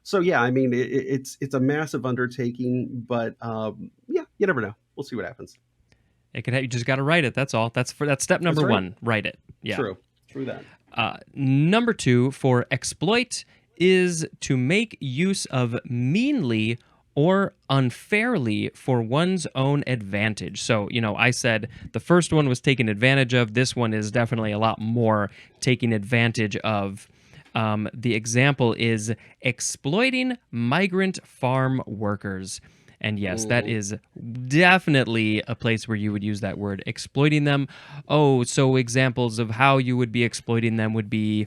so yeah, I mean, it's a massive undertaking, but yeah, you never know. We'll see what happens. You just got to write it. That's all. That's step That's number right. one. Write it. Yeah. True that. Number two for exploit is to make use of meanly or unfairly for one's own advantage. So, I said the first one was taken advantage of. This one is definitely a lot more taking advantage of. The example is exploiting migrant farm workers. And yes, that Mhm. is definitely a place where you would use that word, exploiting them. Oh, so examples of how you would be exploiting them would be,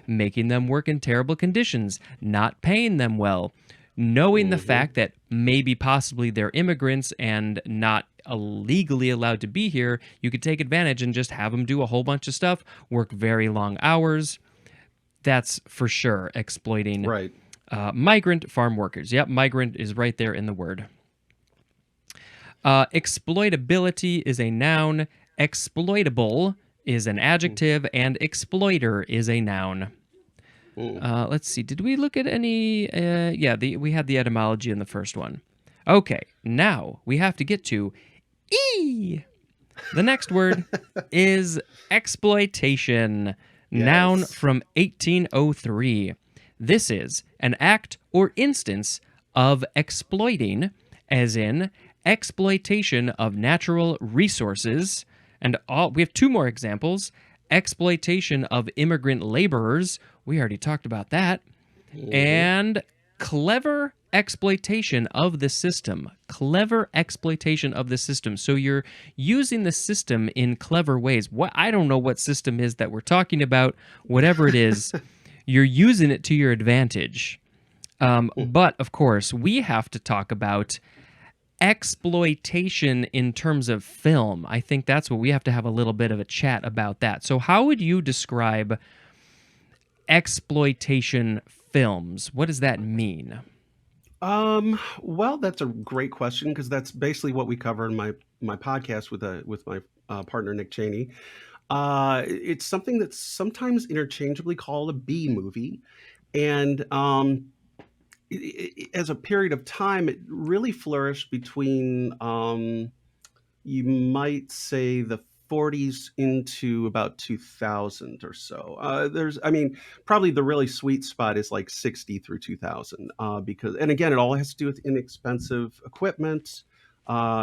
making them work in terrible conditions, not paying them well, knowing the Mhm. fact that maybe possibly they're immigrants and not illegally allowed to be here. You could take advantage and just have them do a whole bunch of stuff, work very long hours. That's for sure exploiting Right. migrant farm workers. Yep, migrant is right there in the word. Exploitability is a noun. Exploitable is an adjective, and exploiter is a noun. Mhm. Let's see. Did we look at any? Yeah, we had the etymology in the first one. Okay, now we have to get to E. The next word is exploitation, noun Yes. from 1803. This is an act or instance of exploiting, as in exploitation of natural resources. And we have two more examples: exploitation of immigrant laborers. We already talked about that. Mhm. And clever exploitation of the system. Clever exploitation of the system. So you're using the system in clever ways. I don't know what system is that we're talking about. Whatever it is, you're using it to your advantage. But of course, we have to talk about exploitation in terms of film. I think that's what we have to have a little bit of a chat about that. So how would you describe exploitation films? What does that mean? Well, that's a great question because that's basically what we cover in my podcast with my partner Nick Cheney. It's something that's sometimes interchangeably called a B movie, and as a period of time, it really flourished between you might say the 40s into about 2000 or so. I mean, probably the really sweet spot is like 60 through 2000, because, and again, it all has to do with inexpensive equipment,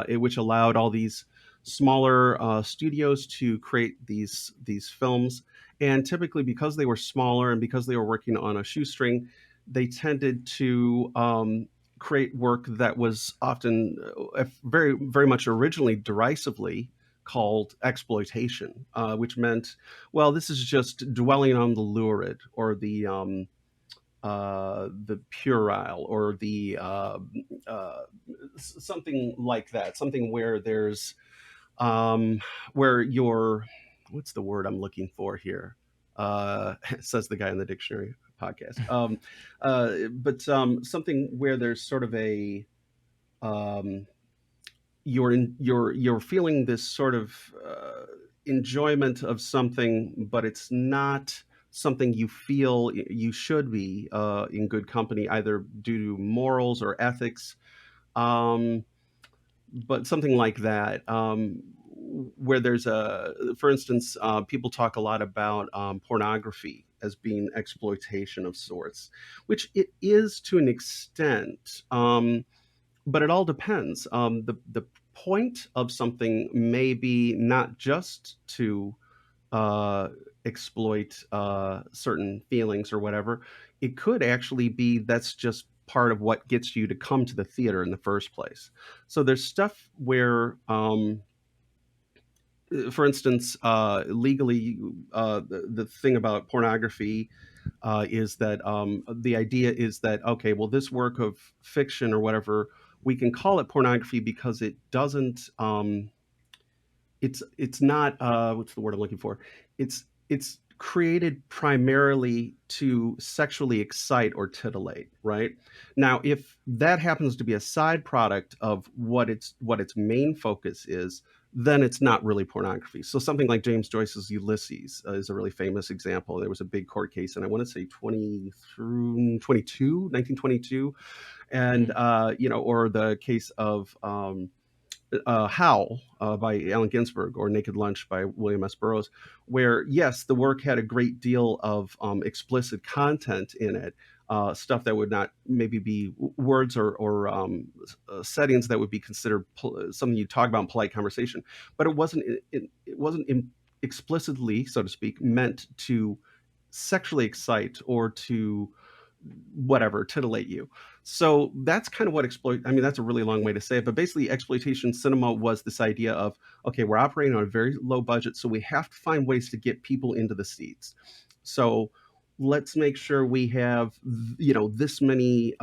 which allowed all these smaller studios to create these films. And typically, because they were smaller and because they were working on a shoestring, they tended to create work that was often very, very much originally derisively called exploitation, which meant, well, this is just dwelling on the lurid or the puerile or the something like that, something where there's where you're, what's the word I'm looking for here? Says the guy in the dictionary podcast. But something where there's sort of a um, you're feeling this sort of enjoyment of something, but it's not something you feel you should be in good company, either due to morals or ethics. Um, but something like that, where there's for instance, people talk a lot about pornography as being exploitation of sorts, which it is to an extent. But it all depends. The point of something may be not just to uh, exploit certain feelings or whatever. It could actually be that's just part of what gets you to come to the theater in the first place. So there's stuff where, for instance, legally, the thing about pornography is that the idea is that, okay, well, this work of fiction or whatever, we can call it pornography because it doesn't. It's not what's the word I'm looking for? It's created primarily to sexually excite or titillate, right? Now, if that happens to be a side product of what its main focus is, then it's not really pornography. So something like James Joyce's Ulysses is a really famous example. There was a big court case, and I want to say 20 through 22, 1922, and Mm. or the case of Howl by Allen Ginsberg, or Naked Lunch by William S. Burroughs, where, yes, the work had a great deal of explicit content in it, stuff that would not maybe be words or settings that would be considered something you talk about in polite conversation, but it wasn't explicitly, so to speak, meant to sexually excite or to whatever titillate you. So that's kind of what that's a really long way to say it, but basically exploitation cinema was this idea of, okay, we're operating on a very low budget, so we have to find ways to get people into the seats. So let's make sure we have this many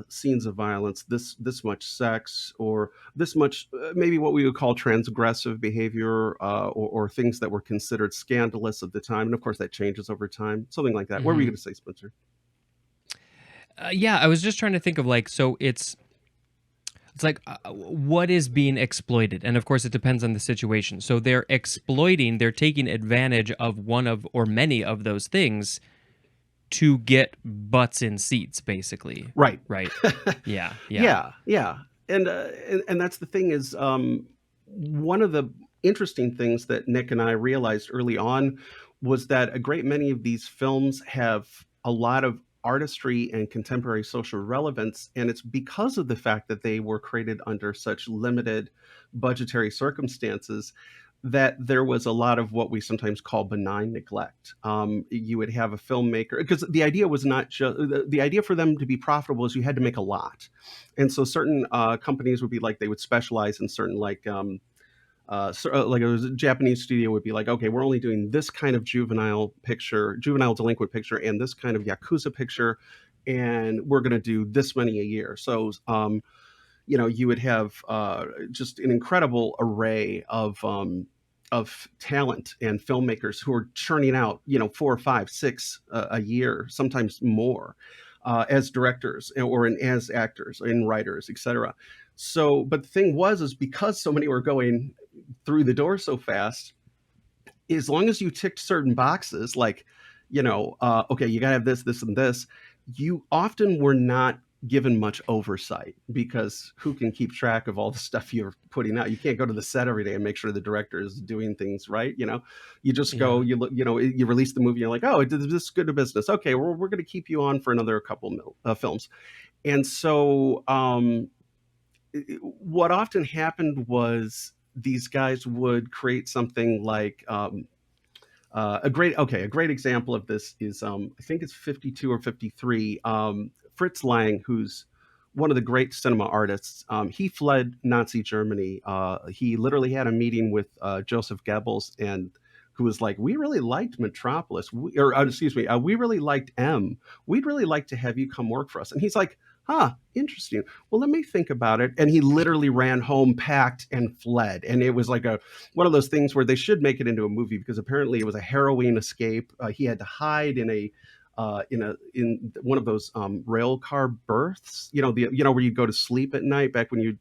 scenes of violence, this much sex, or this much maybe what we would call transgressive behavior, or things that were considered scandalous at the time, and of course that changes over time, something like that. What were you Mhm. going to say, Spencer? Yeah, I was just trying to think of like, so it's like what is being exploited, and of course it depends on the situation. So they're taking advantage of one of or many of those things to get butts in seats, basically. Right. Right. Yeah. Yeah. Yeah, yeah. And that's the thing is, one of the interesting things that Nick and I realized early on was that a great many of these films have a lot of artistry and contemporary social relevance, and it's because of the fact that they were created under such limited budgetary circumstances that there was a lot of what we sometimes call benign neglect. You would have a filmmaker, because the idea was not just the idea for them to be profitable is you had to make a lot, and so certain companies would be like, they would specialize in certain, like like a Japanese studio would be like, okay, we're only doing this kind of juvenile delinquent picture, and this kind of yakuza picture, and we're going to do this many a year. So you would have just an incredible array of talent and filmmakers who are churning out 4, 5, 6 a year, sometimes more, as directors as actors and writers, etc. So, but the thing is because so many were going through the door so fast, as long as you ticked certain boxes, like, okay, you gotta have this, and this, you often were not given much oversight, because who can keep track of all the stuff you're putting out? You can't go to the set every day and make sure the director is doing things right. You just go, Yeah. you look, you release the movie, you're like, oh, did this good to business? Okay, we're going to keep you on for another couple films. And so what often happened was these guys would create something like a great example of this is, I think it's 52 or 53. Fritz Lang, who's one of the great cinema artists, he fled Nazi Germany. He literally had a meeting with Joseph Goebbels, and who was like, "We really liked Metropolis, excuse me, we really liked M. We'd really like to have you come work for us." And he's like, "Huh, interesting. Well, let me think about it." And he literally ran home, packed, and fled. And it was like one of those things where they should make it into a movie, because apparently it was a harrowing escape. He had to hide in in one of those rail car berths, where you go to sleep at night back when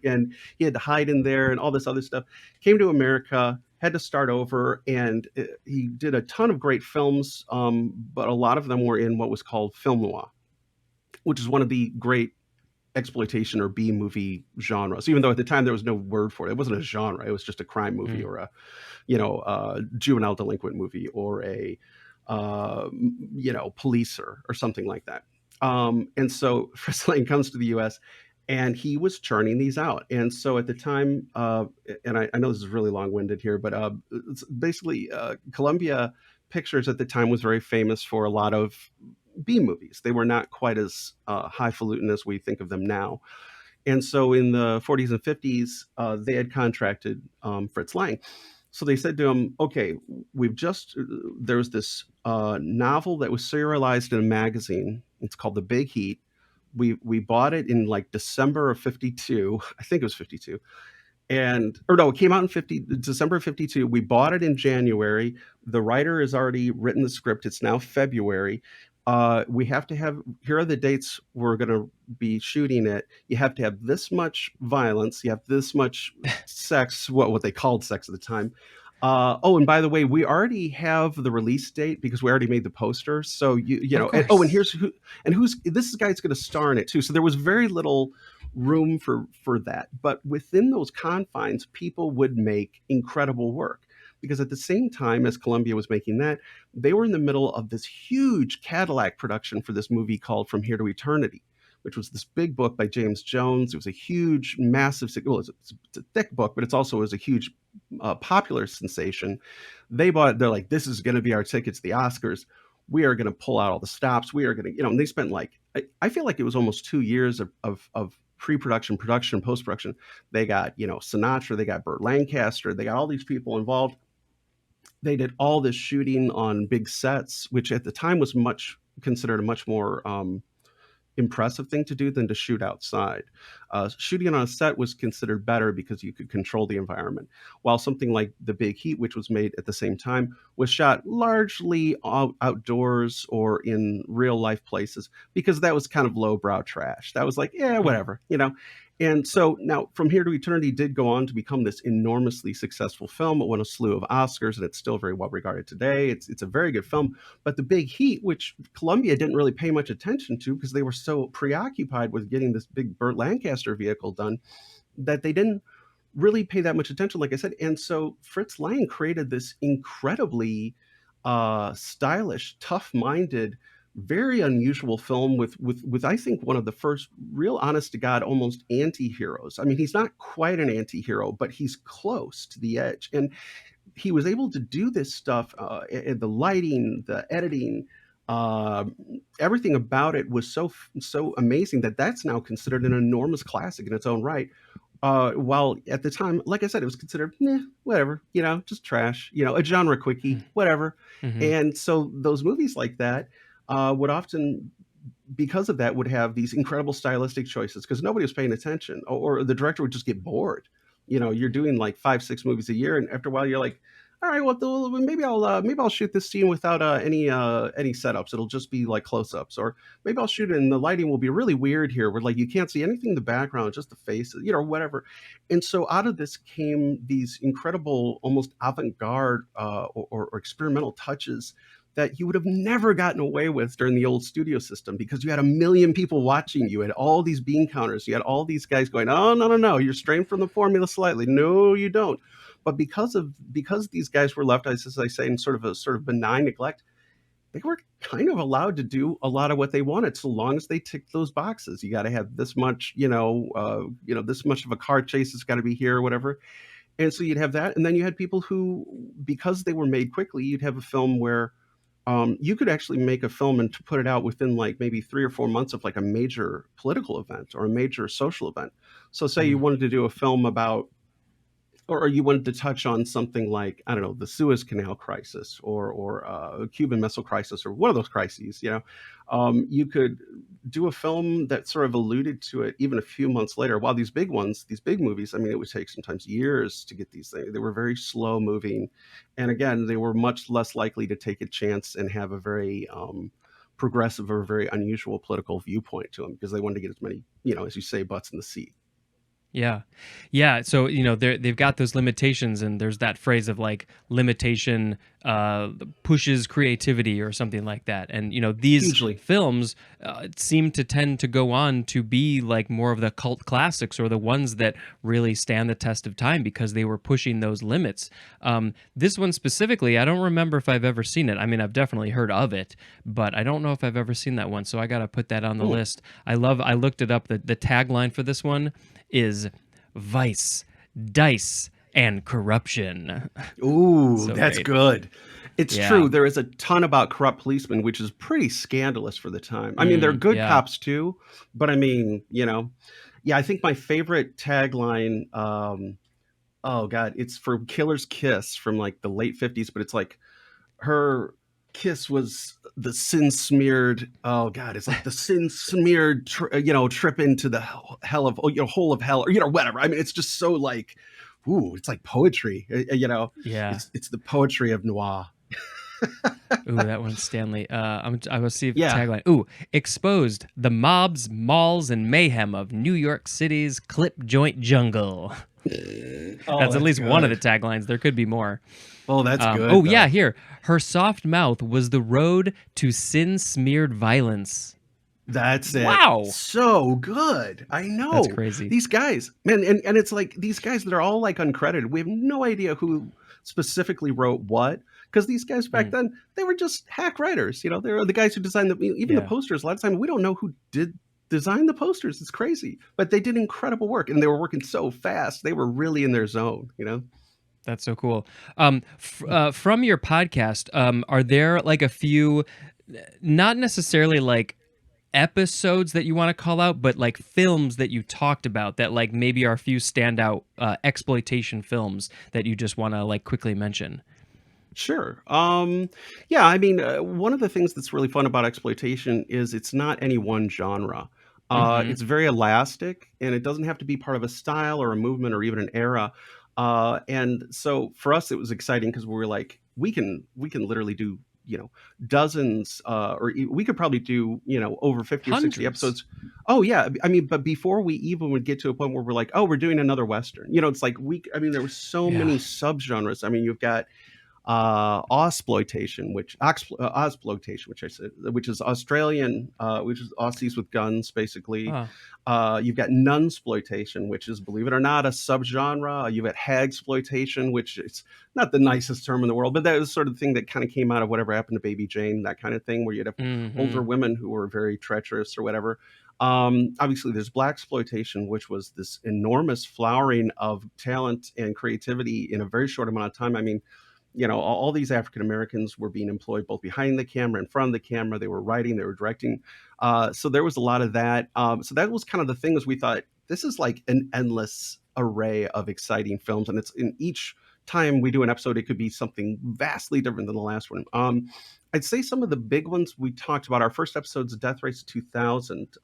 and he had to hide in there and all this other stuff. Came to America, had to start over, and he did a ton of great films, but a lot of them were in what was called film noir, which is one of the great exploitation or B movie genres. Even though at the time there was no word for it, it wasn't a genre; it was just a crime movie or a juvenile delinquent movie or a policer or something like that. And so Fritz Lang comes to the U.S. and he was churning these out. And so at the time, and I know this is really long-winded here, but it's basically Columbia Pictures at the time was very famous for a lot of B movies. They were not quite as highfalutin as we think of them now. And so in the 40s and 50s, they had contracted Fritz Lang. So they said to him, okay, there's this novel that was serialized in a magazine. It's called The Big Heat. We bought it in like December of 52. I think it was 52. It came out in December of 52. We bought it in January. The writer has already written the script. It's now February. We have to have, here are the dates we're going to be shooting it. You have to have this much violence. You have this much sex, what they called sex at the time. And by the way, we already have the release date because we already made the poster. So and here's this guy's going to star in it too. So there was very little room for that. But within those confines, people would make incredible work. Because at the same time as Columbia was making that, they were in the middle of this huge Cadillac production for this movie called From Here to Eternity, which was this big book by James Jones. It was a huge, massive, it's a thick book, but it was a huge popular sensation. They're like, this is going to be our ticket to the Oscars. We are going to pull out all the stops. We are going to, and they spent I feel like it was almost 2 years of pre-production, production, post-production. They got, Sinatra, they got Burt Lancaster, they got all these people involved. They did all this shooting on big sets, which at the time was considered a much more impressive thing to do than to shoot outside. Shooting on a set was considered better because you could control the environment, while something like The Big Heat, which was made at the same time, was shot largely outdoors or in real life places because that was kind of lowbrow trash. That was like, yeah, whatever, And so now From Here to Eternity did go on to become this enormously successful film. It won a slew of Oscars, and it's still very well regarded today. It's a very good film. But The Big Heat, which Columbia didn't really pay much attention to because they were so preoccupied with getting this big Burt Lancaster vehicle done, that they didn't really pay that much attention, like I said. And so Fritz Lang created this incredibly stylish, tough-minded, very unusual film with I think one of the first real honest to God almost anti-heroes. I mean, he's not quite an anti-hero, but he's close to the edge. And he was able to do this stuff, the lighting, the editing, everything about it was so amazing that's now considered an enormous classic in its own right. While at the time, like I said, it was considered whatever, just trash, a genre quickie, whatever. Mm-hmm. And so those movies like that would often, because of that, would have these incredible stylistic choices because nobody was paying attention, or the director would just get bored. You're doing like 5-6 movies a year, and after a while, you're like, all right, well, maybe I'll shoot this scene without any setups. It'll just be like close-ups, or maybe I'll shoot it and the lighting will be really weird here, where like you can't see anything in the background, just the faces, whatever. And so out of this came these incredible, almost avant-garde or experimental touches that you would have never gotten away with during the old studio system because you had a million people watching you, had all these bean counters, you had all these guys going, oh, no, you're straying from the formula slightly. No, you don't. But because these guys were left, as I say, in sort of benign neglect, they were kind of allowed to do a lot of what they wanted, so long as they ticked those boxes. You got to have this much, this much of a car chase has got to be here or whatever. And so you'd have that. And then you had people who, because they were made quickly, you'd have a film where you could actually make a film and to put it out within like maybe 3 or 4 months of like a major political event or a major social event. So say you wanted to do a film about, or you wanted to touch on something like, I don't know, the Suez Canal crisis or Cuban Missile Crisis or one of those crises, you could do a film that sort of alluded to it even a few months later. While these big movies, I mean, it would take sometimes years to get these things. They were very slow moving. And again, they were much less likely to take a chance and have a very progressive or very unusual political viewpoint to them, because they wanted to get as many, as you say, butts in the seat. Yeah. Yeah. So, they've got those limitations, and there's that phrase of like limitation pushes creativity or something like that. And, these Hugely. films seem to tend to go on to be like more of the cult classics, or the ones that really stand the test of time because they were pushing those limits. This one specifically, I don't remember if I've ever seen it. I mean, I've definitely heard of it, but I don't know if I've ever seen that one. So I got to put that on the list. I looked it up. The tagline for this one is vice, dice, and corruption. Ooh, So that's great. good. It's Yeah. true. There is a ton about corrupt policemen, which is pretty scandalous for the time. I mean, they're good yeah. cops too, but I mean, I think my favorite tagline, oh God, it's for Killer's Kiss from like the late 50s, but it's like her kiss was the sin smeared, oh God, it's like the sin smeared trip into the hell of hole of hell, or whatever. I mean, it's just so like, ooh, it's like poetry. Yeah. It's the poetry of noir. Ooh, that one's Stanley. I will see if Yeah. tagline. Ooh, exposed the mobs, malls, and mayhem of New York City's clip joint jungle. That's at least one of the taglines. There could be more. Oh, that's good. Oh, yeah, here. Her soft mouth was the road to sin-smeared violence. That's it. Wow. So good. I know. That's crazy. These guys, man, and it's like these guys that are all like uncredited. We have no idea who specifically wrote what, because these guys back then, they were just hack writers. They were the guys who designed the posters. A lot of times we don't know who did design the posters. It's crazy. But they did incredible work, and they were working so fast. They were really in their zone, That's so cool. From your podcast, are there like a few, not necessarily like episodes that you want to call out, but like films that you talked about that like maybe are a few standout exploitation films that you just want to like quickly mention? Sure. Yeah, I mean, one of the things that's really fun about exploitation is it's not any one genre. It's very elastic, and it doesn't have to be part of a style or a movement or even an era. And so for us, it was exciting because we were like, we can literally do, dozens, we could probably do, over 50 or 60 episodes. Oh yeah. I mean, but before we even would get to a point where we're like, oh, we're doing another Western, it's like there were so many subgenres. I mean, you've got Ausploitation, which I said, which is Australian, which is Aussies with guns, basically. You've got Nunsploitation, which is, believe it or not, a subgenre. You've got Hagsploitation, which is not the nicest term in the world, but that was sort of the thing that kind of came out of whatever happened to Baby Jane, that kind of thing, where you'd have older women who were very treacherous or whatever. Obviously, there's Blaxploitation, which was this enormous flowering of talent and creativity in a very short amount of time. I mean, all these African Americans were being employed both behind the camera, in front of the camera. They were writing, they were directing. So there was a lot of that. So that was kind of the thing, is we thought this is like an endless array of exciting films. And it's in each time we do an episode, it could be something vastly different than the last one. I'd say some of the big ones we talked about. Our first episode's Death Race 2000,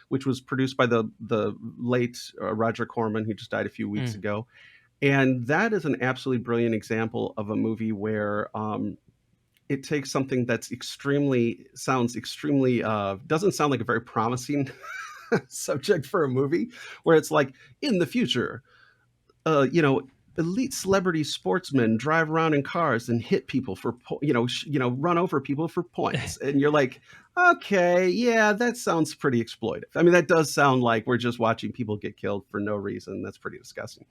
which was produced by the late Roger Corman, who just died a few weeks ago. And that is an absolutely brilliant example of a movie where it takes something that's sounds extremely, doesn't sound like a very promising subject for a movie, where it's like, in the future, elite celebrity sportsmen drive around in cars and hit people for, run over people for points. And you're like, okay, yeah, that sounds pretty exploitive. I mean, that does sound like we're just watching people get killed for no reason. That's pretty disgusting.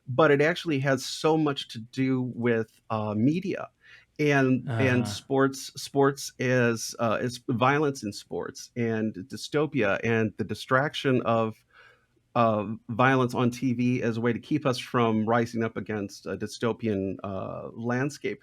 But it actually has so much to do with media and sports as violence in sports, and dystopia, and the distraction of violence on TV as a way to keep us from rising up against a dystopian landscape.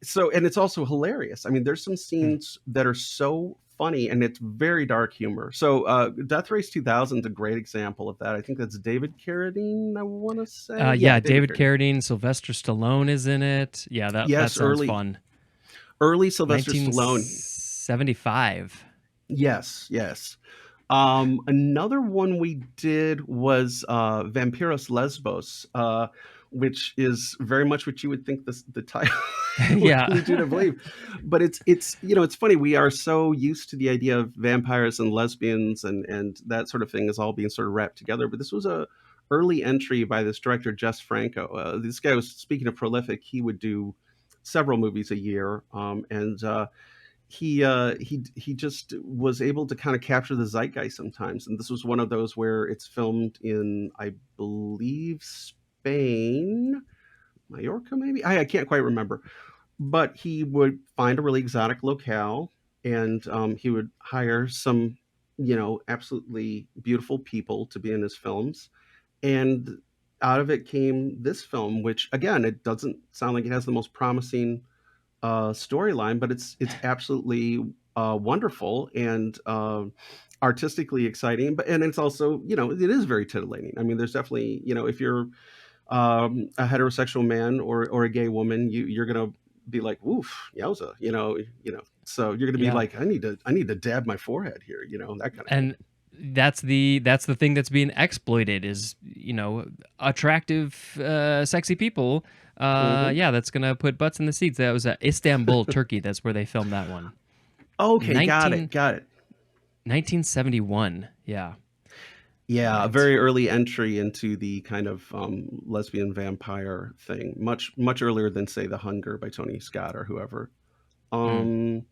So, and it's also hilarious. I mean, there's some scenes that are so funny, and it's very dark humor. So Death Race 2000 is a great example of that. I think that's David Carradine, I want to say. David Carradine. Sylvester Stallone is in it. Yeah, that sounds fun. Early Sylvester Stallone. 1975. Yes. Another one we did was Vampyros Lesbos, which is very much what you would think the title would Yeah. lead you to believe. But it's it's funny. We are so used to the idea of vampires and lesbians and that sort of thing is all being sort of wrapped together. But this was a early entry by this director Jess Franco. This guy was, speaking of prolific, he would do several movies a year, and he just was able to kind of capture the zeitgeist sometimes. And this was one of those where it's filmed in, I believe, Spain, Mallorca, maybe. I can't quite remember. But he would find a really exotic locale, and he would hire some, absolutely beautiful people to be in his films. And out of it came this film, which again, it doesn't sound like it has the most promising storyline, but it's absolutely wonderful and artistically exciting. But and it's also, it is very titillating. I mean, there's definitely, if you're a heterosexual man or a gay woman, you're gonna be like, "Oof, yowza," So you're gonna be Yeah. like, "I need to dab my forehead here," that kind of thing. And that's the thing that's being exploited is, attractive, sexy people. Hmm. Yeah, that's gonna put butts in the seats. That was Istanbul, Turkey. That's where they filmed that one. Okay, got 19, it, got it. 1971. Yeah. Yeah, a Right. very early entry into the kind of lesbian vampire thing, much earlier than say The Hunger by Tony Scott or whoever. Mm. Um,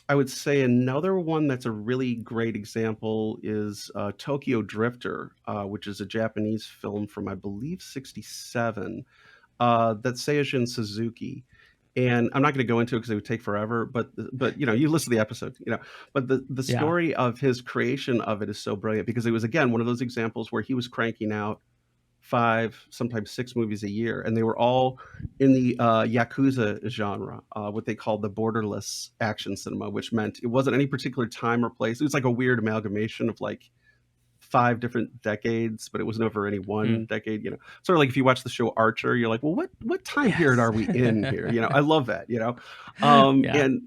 I would say another one that's a really great example is Tokyo Drifter, which is a Japanese film from, I believe, '67. That's Seijin Suzuki. And I'm not going to go into it because it would take forever. But you listen to the episode. But the Yeah. story of his creation of it is so brilliant because it was again one of those examples where he was cranking out 5, sometimes 6 movies a year, and they were all in the Yakuza genre, what they called the borderless action cinema, which meant it wasn't any particular time or place. It was like a weird amalgamation of like 5 different decades, but it was never any Mm. one decade. Sort of like if you watch the show Archer, you're like, well, what time period Yes. are we in here? I love that. Um, Yeah. and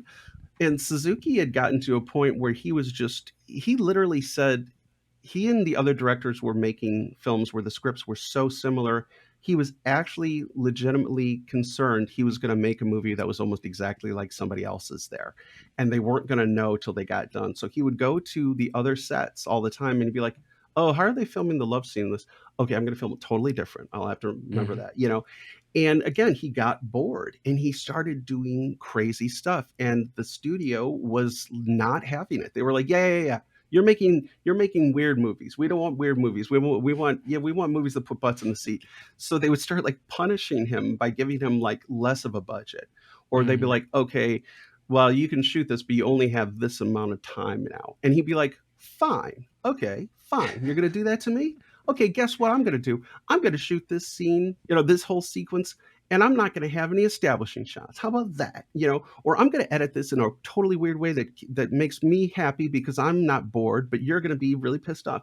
and Suzuki had gotten to a point where he literally said he and the other directors were making films where the scripts were so similar. He was actually legitimately concerned he was going to make a movie that was almost exactly like somebody else's there. And they weren't going to know till they got done. So he would go to the other sets all the time and he'd be like, oh, how are they filming the love scene in this? Okay, I'm going to film it totally different. I'll have to remember Mhm. that. And again, he got bored and he started doing crazy stuff. And the studio was not having it. They were like, yeah, yeah, yeah. You're making weird movies. We don't want weird movies. We want movies that put butts in the seat. So they would start like punishing him by giving him like less of a budget. Or they'd be Mhm. like, okay, well, you can shoot this, but you only have this amount of time now. And he'd be like, fine, okay, fine. You're gonna do that to me? Okay, guess what I'm gonna do? I'm gonna shoot this scene, this whole sequence, and I'm not gonna have any establishing shots. How about that? Or I'm gonna edit this in a totally weird way that makes me happy because I'm not bored, but you're gonna be really pissed off.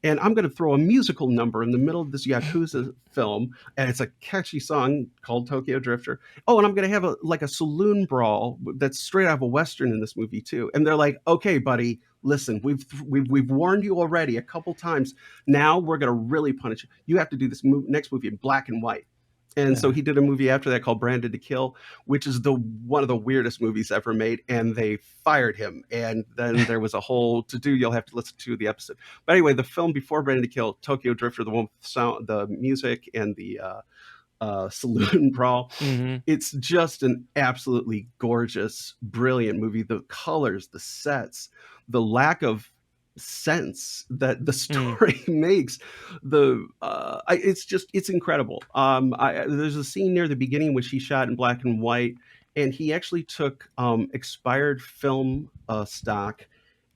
And I'm gonna throw a musical number in the middle of this Yakuza film, and it's a catchy song called Tokyo Drifter. Oh, and I'm gonna have a saloon brawl that's straight out of a Western in this movie too. And they're like, okay, buddy, listen, we've warned you already a couple times. Now we're gonna really punish you. You have to do this next movie in black and white. And so Yeah. he did a movie after that called Branded to Kill, which is the one of the weirdest movies ever made. And they fired him. And then there was a whole to do. You'll have to listen to the episode. But anyway, the film before Branded to Kill, Tokyo Drifter, the one with the sound, the music, and the saloon brawl. Mhm. It's just an absolutely gorgeous, brilliant movie. The colors, the sets, the lack of sense that the Mm. story makes, it's incredible. There's a scene near the beginning which he shot in black and white, and he actually took expired film stock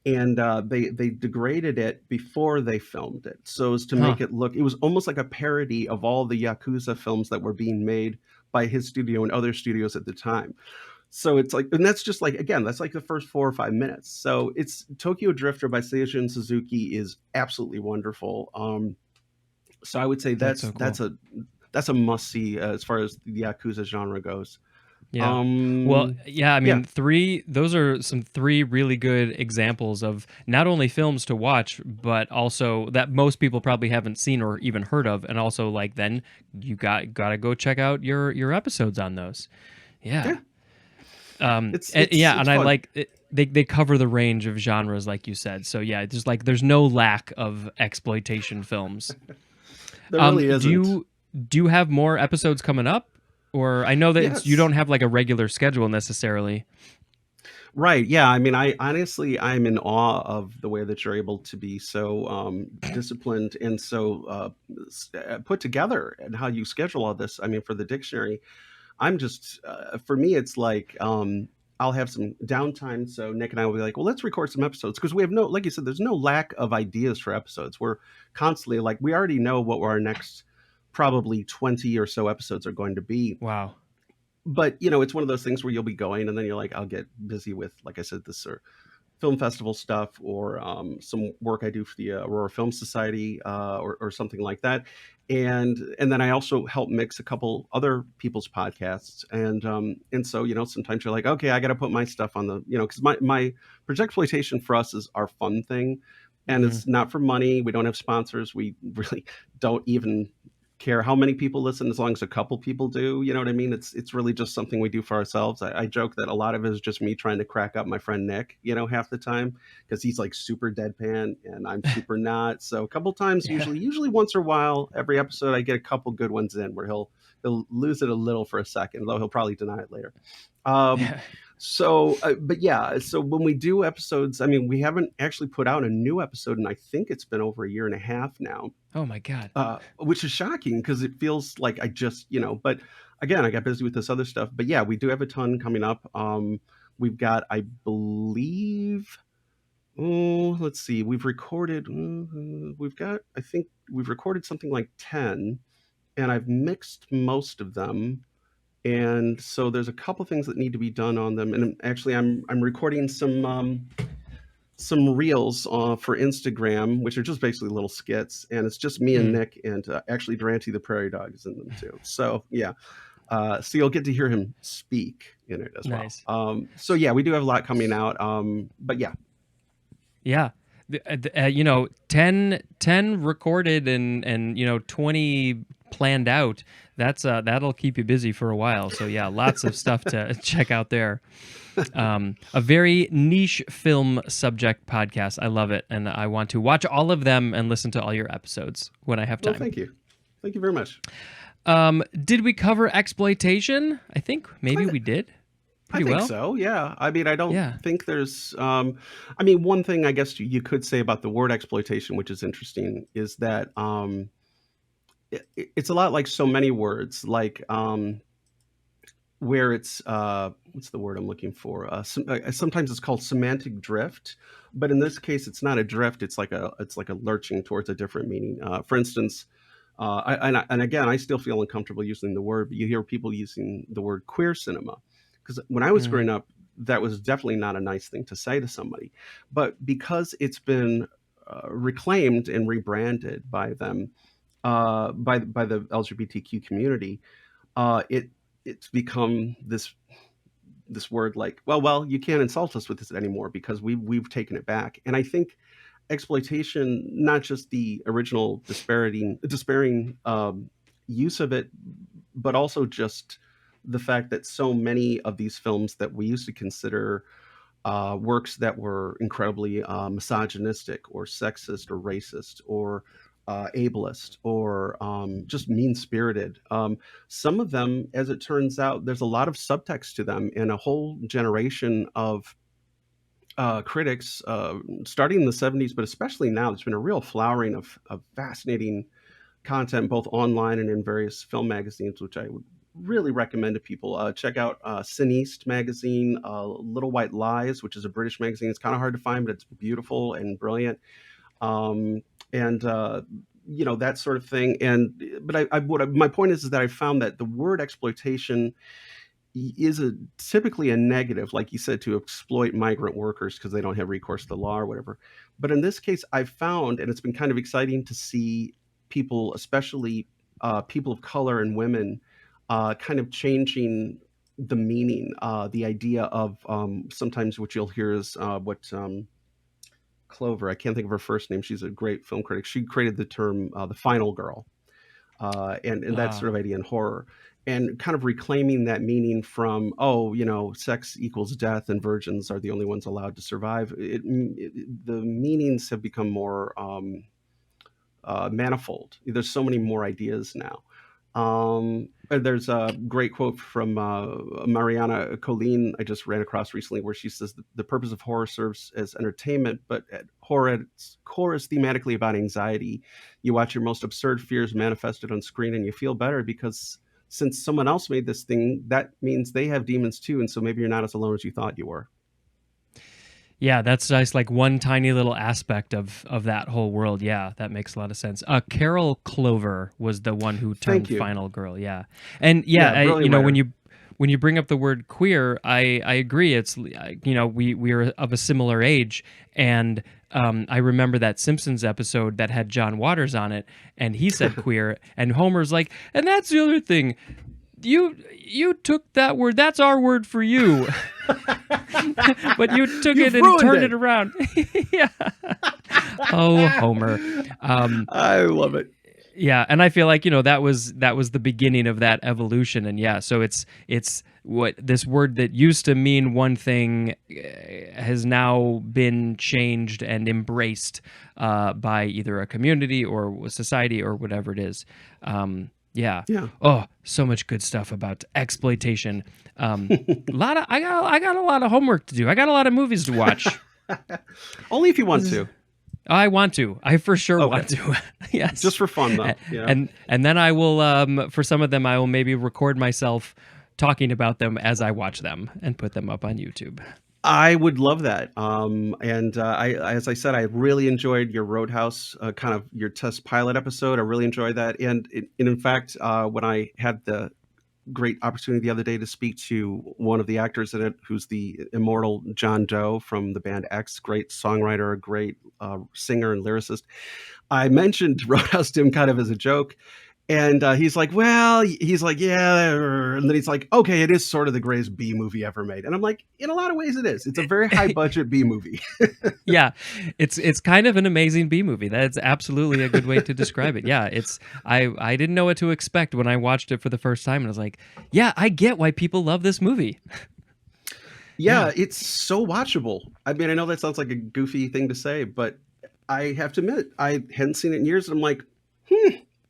and they degraded it before they filmed it so as to Huh. make it look, it was almost like a parody of all the Yakuza films that were being made by his studio and other studios at the time. So it's like, and that's just like, again, that's like the first 4 or 5 minutes. So it's Tokyo Drifter by Seijun Suzuki is absolutely wonderful. So I would say That's that's so cool. that's a must see as far as the Yakuza genre goes. Yeah. Well, um yeah, I yeah. mean, those are some three really good examples of not only films to watch, but also that most people probably haven't seen or even heard of. And also like then you gotta go check out your episodes on those. Yeah. Yeah, And it's I fun. like it, they cover the range of genres, like you said. So yeah, there's no lack of exploitation films. There really Do isn't. you have more episodes coming up, or I know that you don't Yes. have like a regular schedule necessarily. Right. Yeah. I mean, I honestly, I'm in awe of the way that you're able to be so disciplined and so put together, and how you schedule all this. I mean, for the dictionary, I'm just, for me, it's like, I'll have some downtime. So Nick and I will be like, well, let's record some episodes, because we have no, like you said, there's no lack of ideas for episodes. We're constantly like, we already know what our next probably 20 or so episodes are going to be. Wow. But, it's one of those things where you'll be going and then you're like, I'll get busy with, like I said, this or film festival stuff, or some work I do for the Aurora Film Society, or something like that. And then I also help mix a couple other people's podcasts. And so, sometimes you're like, okay, I got to put my stuff on the, because my project exploitation for us is our fun thing. And Hmm. it's not for money. We don't have sponsors. We really don't even care how many people listen, as long as a couple people do. You know what I mean? It's really just something we do for ourselves. I joke that a lot of it is just me trying to crack up my friend Nick, half the time, because he's like super deadpan and I'm super not. So a couple times, Yeah. usually once in a while, every episode I get a couple good ones in where he'll lose it a little for a second, though he'll probably deny it later. Um, Yeah. so, but yeah, so when we do episodes, I mean, we haven't actually put out a new episode, and I think it's been over a year and a half now, Oh my God. which is shocking because it feels like I just, but again, I got busy with this other stuff. But yeah, we do have a ton coming up. We've got, I believe, oh, let's see, I think we've recorded something like 10, and I've mixed most of them. And so there's a couple things that need to be done on them. And actually, I'm recording some reels for Instagram, which are just basically little skits, and it's just me and Mm. Nick, and actually Dranty the prairie dog is in them too. So yeah, so you'll get to hear him speak in it as well. Nice. So yeah, we do have a lot coming out. But yeah, Yeah. 10 recorded and 20 planned out. That'll keep you busy for a while. So yeah, lots of stuff to check out there. A very niche film subject podcast. I love it, and I want to watch all of them and listen to all your episodes when I have well, time. thank you very much. Did we cover exploitation? I think maybe we did. I Pretty think well. so. Yeah. I mean, I don't Yeah. think there's. I mean, one thing I guess you could say about the word exploitation, which is interesting, is that it's a lot like so many words, like where it's what's the word I'm looking for? Sometimes it's called semantic drift, but in this case, it's not a drift. It's like a lurching towards a different meaning. For instance. And again, I still feel uncomfortable using the word, but you hear people using the word queer cinema. Because when I was Mm. growing up, that was definitely not a nice thing to say to somebody. But because it's been reclaimed and rebranded by them, by the LGBTQ community, it's become this word like, well, you can't insult us with this anymore because we've taken it back. And I think exploitation, not just the original despairing use of it, but also just the fact that so many of these films that we used to consider works that were incredibly misogynistic or sexist or racist or ableist or just mean-spirited. Some of them, as it turns out, there's a lot of subtext to them, and a whole generation of critics, starting in the 70s, but especially now, there's been a real flowering of fascinating content, both online and in various film magazines, which I would really recommend to people. Check out Cineast magazine, Little White Lies, which is a British magazine. It's kind of hard to find, but it's beautiful and brilliant. And that sort of thing. But my point is that I found that the word exploitation is typically a negative, like you said, to exploit migrant workers because they don't have recourse to the law or whatever. But in this case, I've found, and it's been kind of exciting to see people, especially people of color and women, kind of changing the meaning, the idea of sometimes what you'll hear is what Clover, I can't think of her first name. She's a great film critic. She created the term the final girl. and that sort of idea in horror, and kind of reclaiming that meaning from, oh, sex equals death and virgins are the only ones allowed to survive. The meanings have become more manifold. There's so many more ideas now. There's a great quote from Mariana Colleen I just ran across recently, where she says the purpose of horror serves as entertainment, but horror at its core is thematically about anxiety. You watch your most absurd fears manifested on screen and you feel better because since someone else made this thing, that means they have demons too, and so maybe you're not as alone as you thought you were. Yeah, that's just like one tiny little aspect of that whole world. Yeah, that makes a lot of sense. Carol Clover was the one who termed Final Girl. Yeah, and when you bring up the word queer, I agree. It's we are of a similar age, and I remember that Simpsons episode that had John Waters on it, and he said queer, and Homer's like, and that's the other thing. You took that word. That's our word for you. But you took it and turned it around. Yeah. Oh, Homer. I love it. Yeah, and I feel like that was the beginning of that evolution, and yeah, so it's what this word that used to mean one thing has now been changed and embraced by either a community or society or whatever it is. Yeah. Oh, so much good stuff about exploitation. I got a lot of homework to do. I got a lot of movies to watch. Only if you want to. I want to. I for sure want to. Yes. Just for fun, though. And then I will, for some of them, I will maybe record myself talking about them as I watch them and put them up on YouTube. I would love that. As I said, I really enjoyed your Roadhouse, kind of your test pilot episode. I really enjoyed that. And in fact, when I had the great opportunity the other day to speak to one of the actors in it, who's the immortal John Doe from the band X, great songwriter, great singer and lyricist, I mentioned Roadhouse to him kind of as a joke. And he's like, yeah. And then he's like, okay, it is sort of the greatest B movie ever made. And I'm like, in a lot of ways it is. It's a very high budget B movie. Yeah, it's kind of an amazing B movie. That's absolutely a good way to describe it. Yeah, I didn't know what to expect when I watched it for the first time. And I was like, yeah, I get why people love this movie. Yeah, it's so watchable. I mean, I know that sounds like a goofy thing to say, but I have to admit, I hadn't seen it in years. And I'm like,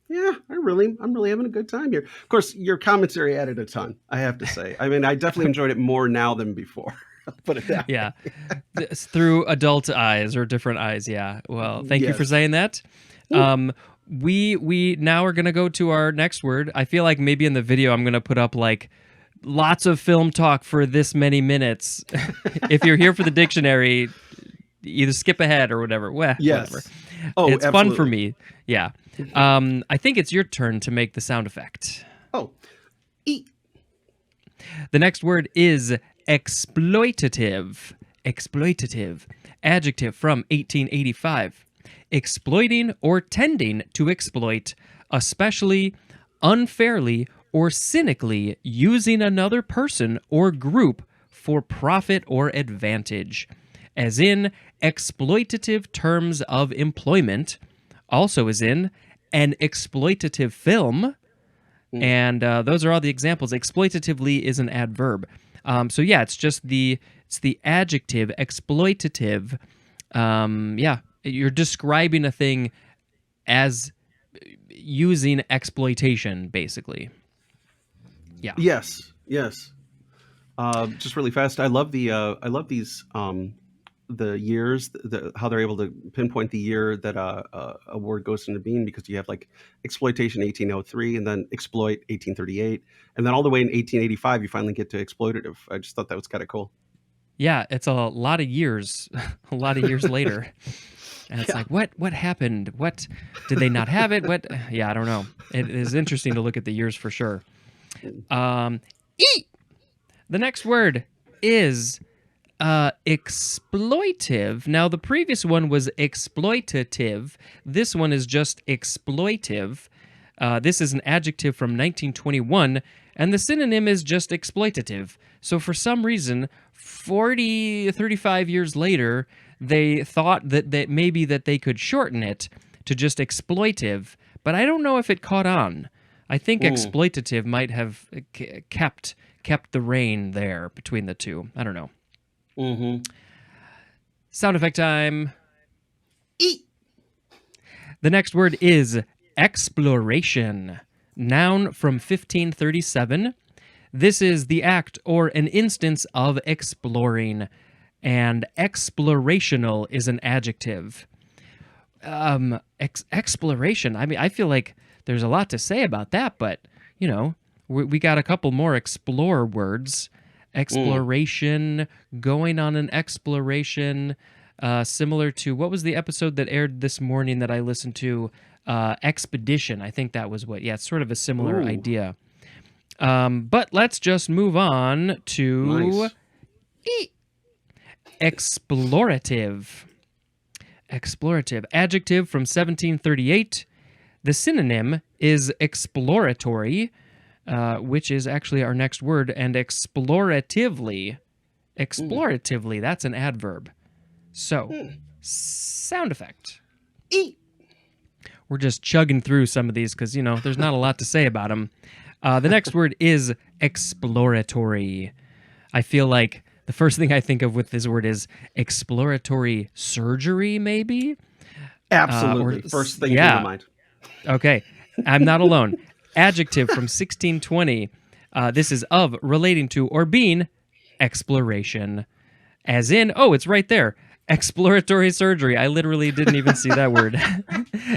yeah, I'm really having a good time here. Of course, your commentary added a ton, I have to say. I mean, I definitely enjoyed it more now than before. I'll put it that way. Yeah, through adult eyes or different eyes. Yeah. Well, thank you for saying that. We now are going to go to our next word. I feel like maybe in the video I'm going to put up like lots of film talk for this many minutes. If you're here for the dictionary, either skip ahead or whatever. Well, whatever. Oh, it's fun for me. Yeah. I think it's your turn to make the sound effect. Oh. E. The next word is exploitative. Exploitative. Adjective from 1885. Exploiting or tending to exploit, especially unfairly or cynically using another person or group for profit or advantage. As in exploitative terms of employment, also as in an exploitative film, and those are all the examples. Exploitatively is an adverb. So yeah, it's the adjective exploitative. Yeah, you're describing a thing as using exploitation, basically. Yeah. Yes. Just really fast. I love these. The years, how they're able to pinpoint the year that a word goes into being, because you have like exploitation 1803 and then exploit 1838, and then all the way in 1885 you finally get to exploitative. I just thought that was kind of cool. Yeah, it's a lot of years, later, and it's like, what happened? What did they not have it? What? Yeah, I don't know. It is interesting to look at the years for sure. The next word is exploitive. Now, the previous one was exploitative. This one is just exploitive. This is an adjective from 1921, and the synonym is just exploitative. So for some reason, 35 years later, they thought that maybe that they could shorten it to just exploitive, but I don't know if it caught on. I think Mm. exploitative might have kept the reign there between the two. I don't know. Mm-hmm. Sound effect time. Eat. The next word is exploration. Noun from 1537. This is the act or an instance of exploring, and explorational is an adjective. Exploration. I mean, I feel like there's a lot to say about that, but you know, we got a couple more explore words. Exploration, going on an exploration, similar to what was the episode that aired this morning that I listened to? Expedition. I think that was what. Yeah, it's sort of a similar idea. But let's just move on to explorative. Explorative. Adjective from 1738. The synonym is exploratory, which is actually our next word, and exploratively. Exploratively, that's an adverb. So, sound effect. We're just chugging through some of these because, you know, there's not a lot to say about them. The next word is exploratory. I feel like the first thing I think of with this word is exploratory surgery, maybe? Absolutely. First thing to my mind. Okay. I'm not alone. Adjective from 1620. This is of, relating to, or being exploration. As in, oh, it's right there. Exploratory surgery. I literally didn't even see that word.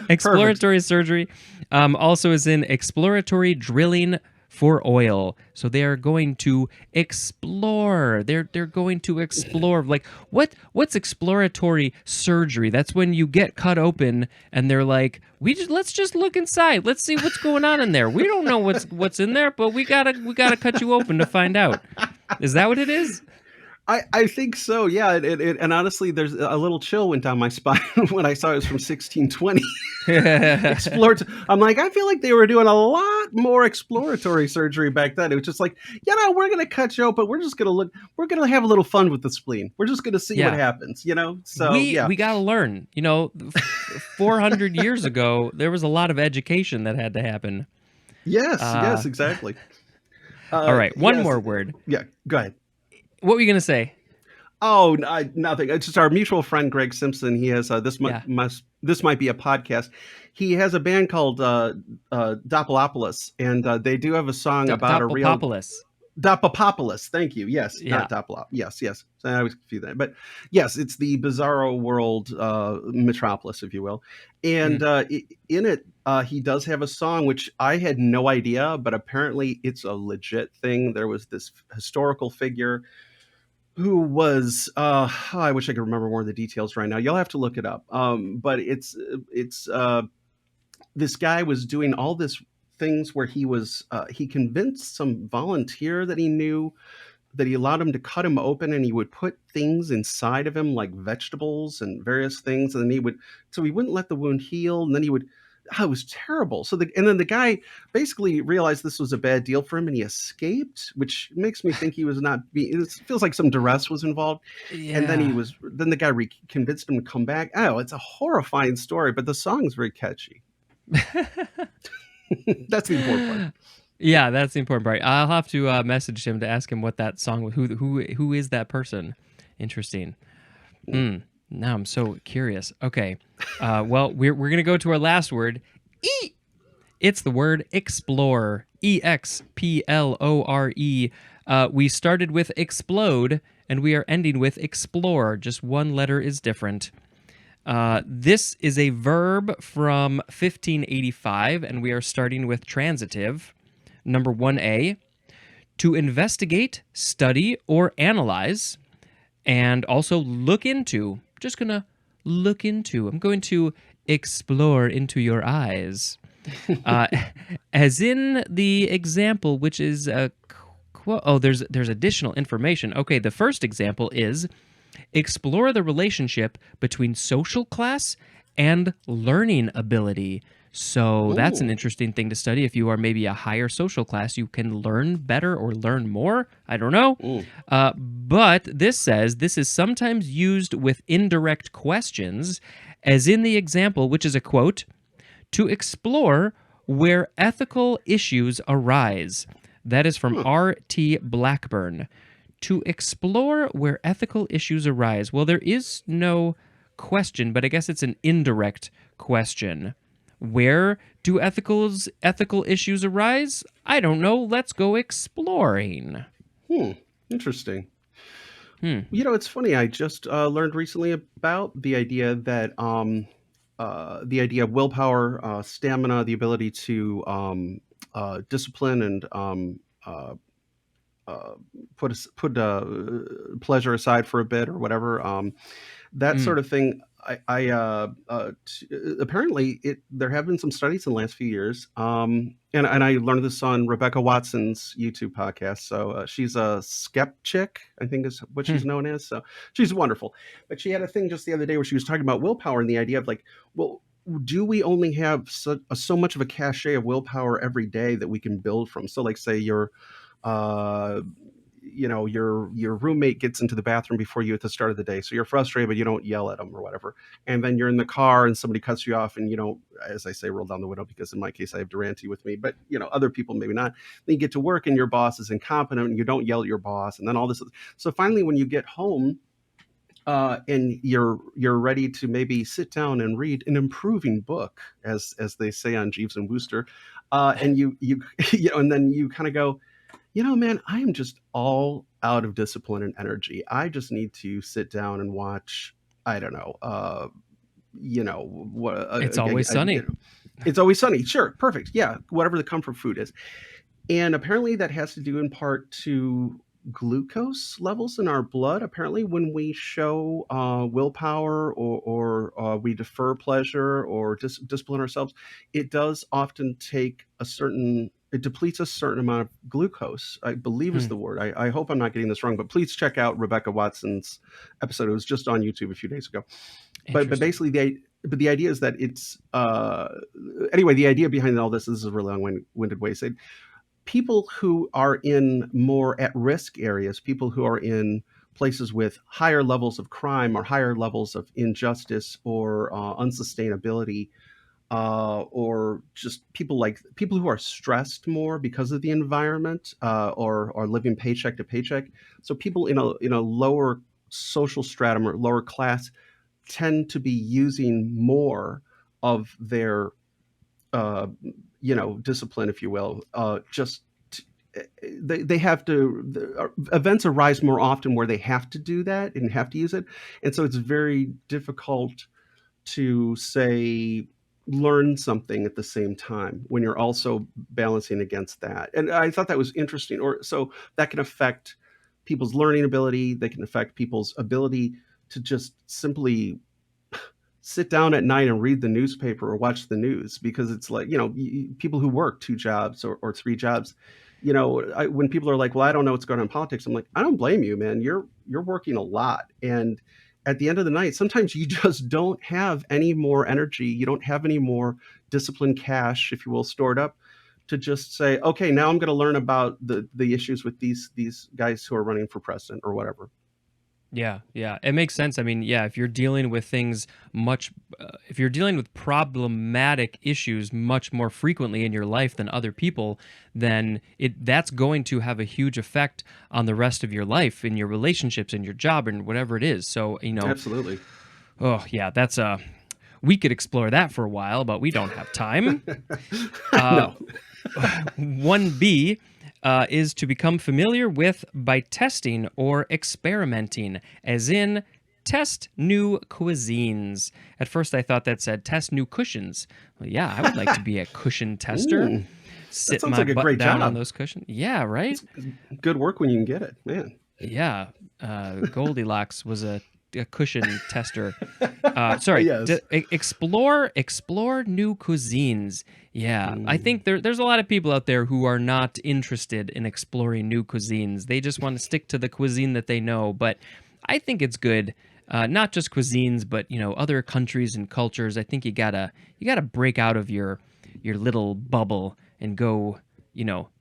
Exploratory surgery also is in exploratory drilling for oil. So they are going to explore. They're going to explore. Like what's exploratory surgery? That's when you get cut open and they're like, let's just look inside. Let's see what's going on in there. We don't know what's in there, but we gotta cut you open to find out. Is that what it is? I think so, yeah. And honestly, there's a little chill went down my spine when I saw it was from 1620. I'm like, I feel like they were doing a lot more exploratory surgery back then. It was just like, we're going to cut you open. We're just going to look. We're going to have a little fun with the spleen. We're just going to see what happens, So we got to learn. 400 years ago, there was a lot of education that had to happen. Yes, exactly. All right, one more word. Yeah, go ahead. What were you going to say? Oh, nothing. It's just our mutual friend, Greg Simpson. He has this might be a podcast. He has a band called Dopplepopolis, and they do have a song about a real Dopplepopolis. Thank you. Yes, not Doppelop. Yes. So I always confuse that, but yes, it's the Bizarro World metropolis, if you will. And in it, he does have a song which I had no idea, but apparently it's a legit thing. There was this historical figure who was I wish I could remember more of the details right now. You'll have to look it up. But it's this guy was doing all this things where he convinced some volunteer that he knew that he allowed him to cut him open, and he would put things inside of him like vegetables and various things, and then he wouldn't let the wound heal, and then he would. Oh, it was terrible. And then the guy basically realized this was a bad deal for him, and he escaped, which makes me think he was not. It feels like some duress was involved, and then the guy convinced him to come back. Oh, it's a horrifying story, but the song's very catchy. That's the important part. Yeah, that's the important part. I'll have to message him to ask him what that song. Who is that person? Interesting. Now I'm so curious. Okay. Well, we're gonna go to our last word. It's the word explore. explore. We started with explode, and we are ending with explore. Just one letter is different. This is a verb from 1585, and we are starting with transitive. Number 1A, to investigate, study, or analyze, and also look into. Just going to look into. I'm going to explore into your eyes. As in the example, which is a quote. Oh, there's additional information. Okay, the first example is explore the relationship between social class and learning ability. So that's an interesting thing to study. If you are maybe a higher social class, you can learn better or learn more. I don't know. But this says this is sometimes used with indirect questions, as in the example, which is a quote, To explore where ethical issues arise. That is from R.T. Blackburn. To explore where ethical issues arise. Well, there is no question, but I guess it's an indirect question. Where do ethical issues arise? I don't know. Let's go exploring. Interesting. It's funny. I just learned recently about the idea that the idea of willpower, stamina, the ability to discipline and put pleasure aside for a bit or whatever. That sort of thing. Apparently there have been some studies in the last few years, and I learned this on Rebecca Watson's YouTube podcast. So she's a skeptic, I think is what she's known as. So she's wonderful. But she had a thing just the other day where she was talking about willpower and the idea of like, well, do we only have so much of a cachet of willpower every day that we can build from? So like say you're your roommate gets into the bathroom before you at the start of the day. So you're frustrated, but you don't yell at them or whatever. And then you're in the car and somebody cuts you off and you don't, as I say, roll down the window because in my case, I have Durante with me, but other people, maybe not. Then you get to work and your boss is incompetent and you don't yell at your boss. And then all this. So finally, when you get home, and you're ready to maybe sit down and read an improving book, as they say on Jeeves and Wooster, and you and then you kind of go, man, I am just all out of discipline and energy. I just need to sit down and watch. I don't know. It's Always Sunny. It's Always Sunny. Sure, perfect. Yeah, whatever the comfort food is, and apparently that has to do in part to glucose levels in our blood. Apparently when we show willpower or we defer pleasure or discipline ourselves, it does often take it depletes a certain amount of glucose, I believe is the word. I hope I'm not getting this wrong, but please check out Rebecca Watson's episode. It was just on YouTube a few days ago. But basically the idea is that it's anyway, the idea behind all this is a really long-winded way to say it. People who are in more at-risk areas, people who are in places with higher levels of crime or higher levels of injustice or unsustainability, or just people who are stressed more because of the environment, or are living paycheck to paycheck. So people in a lower social stratum or lower class tend to be using more of their discipline, if you will. They have to. Events arise more often where they have to do that and have to use it, and so it's very difficult to say learn something at the same time when you're also balancing against that. And I thought that was interesting. So that can affect people's learning ability. They can affect people's ability to just simply sit down at night and read the newspaper or watch the news, because it's like, people who work 2 jobs or 3 jobs, when people are like, well, I don't know what's going on in politics. I'm like, I don't blame you, man. You're working a lot. And at the end of the night, sometimes you just don't have any more energy. You don't have any more discipline cash, if you will, stored up to just say, okay, now I'm going to learn about the issues with these guys who are running for president or whatever. Yeah, it makes sense. I mean, if you're dealing with things if you're dealing with problematic issues much more frequently in your life than other people, then that's going to have a huge effect on the rest of your life, in your relationships, in your job, and whatever it is. So, Absolutely. Oh, yeah, that's we could explore that for a while, but we don't have time. No. 1B is to become familiar with by testing or experimenting, as in test new cuisines. At first I thought that said test new cushions. Well, yeah, I would like to be a cushion tester. Ooh, Sit sounds my like a butt great down job. on those cushions. Yeah, right? Good work when you can get it, man. Yeah. Goldilocks was a cushion tester. Sorry. Yes. Explore new cuisines. Yeah. I think there's a lot of people out there who are not interested in exploring new cuisines. They just want to stick to the cuisine that they know. But I think it's good. Not just cuisines, but other countries and cultures. I think you gotta break out of your little bubble and go,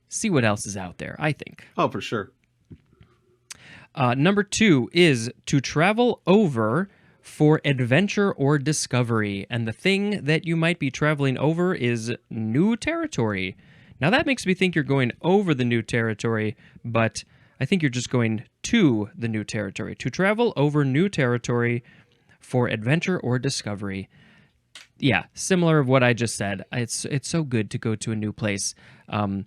see what else is out there, I think. Oh, for sure. Number 2 is to travel over for adventure or discovery. And the thing that you might be traveling over is new territory. Now that makes me think you're going over the new territory, but I think you're just going to the new territory. To travel over new territory for adventure or discovery. Yeah, similar of what I just said. It's so good to go to a new place. I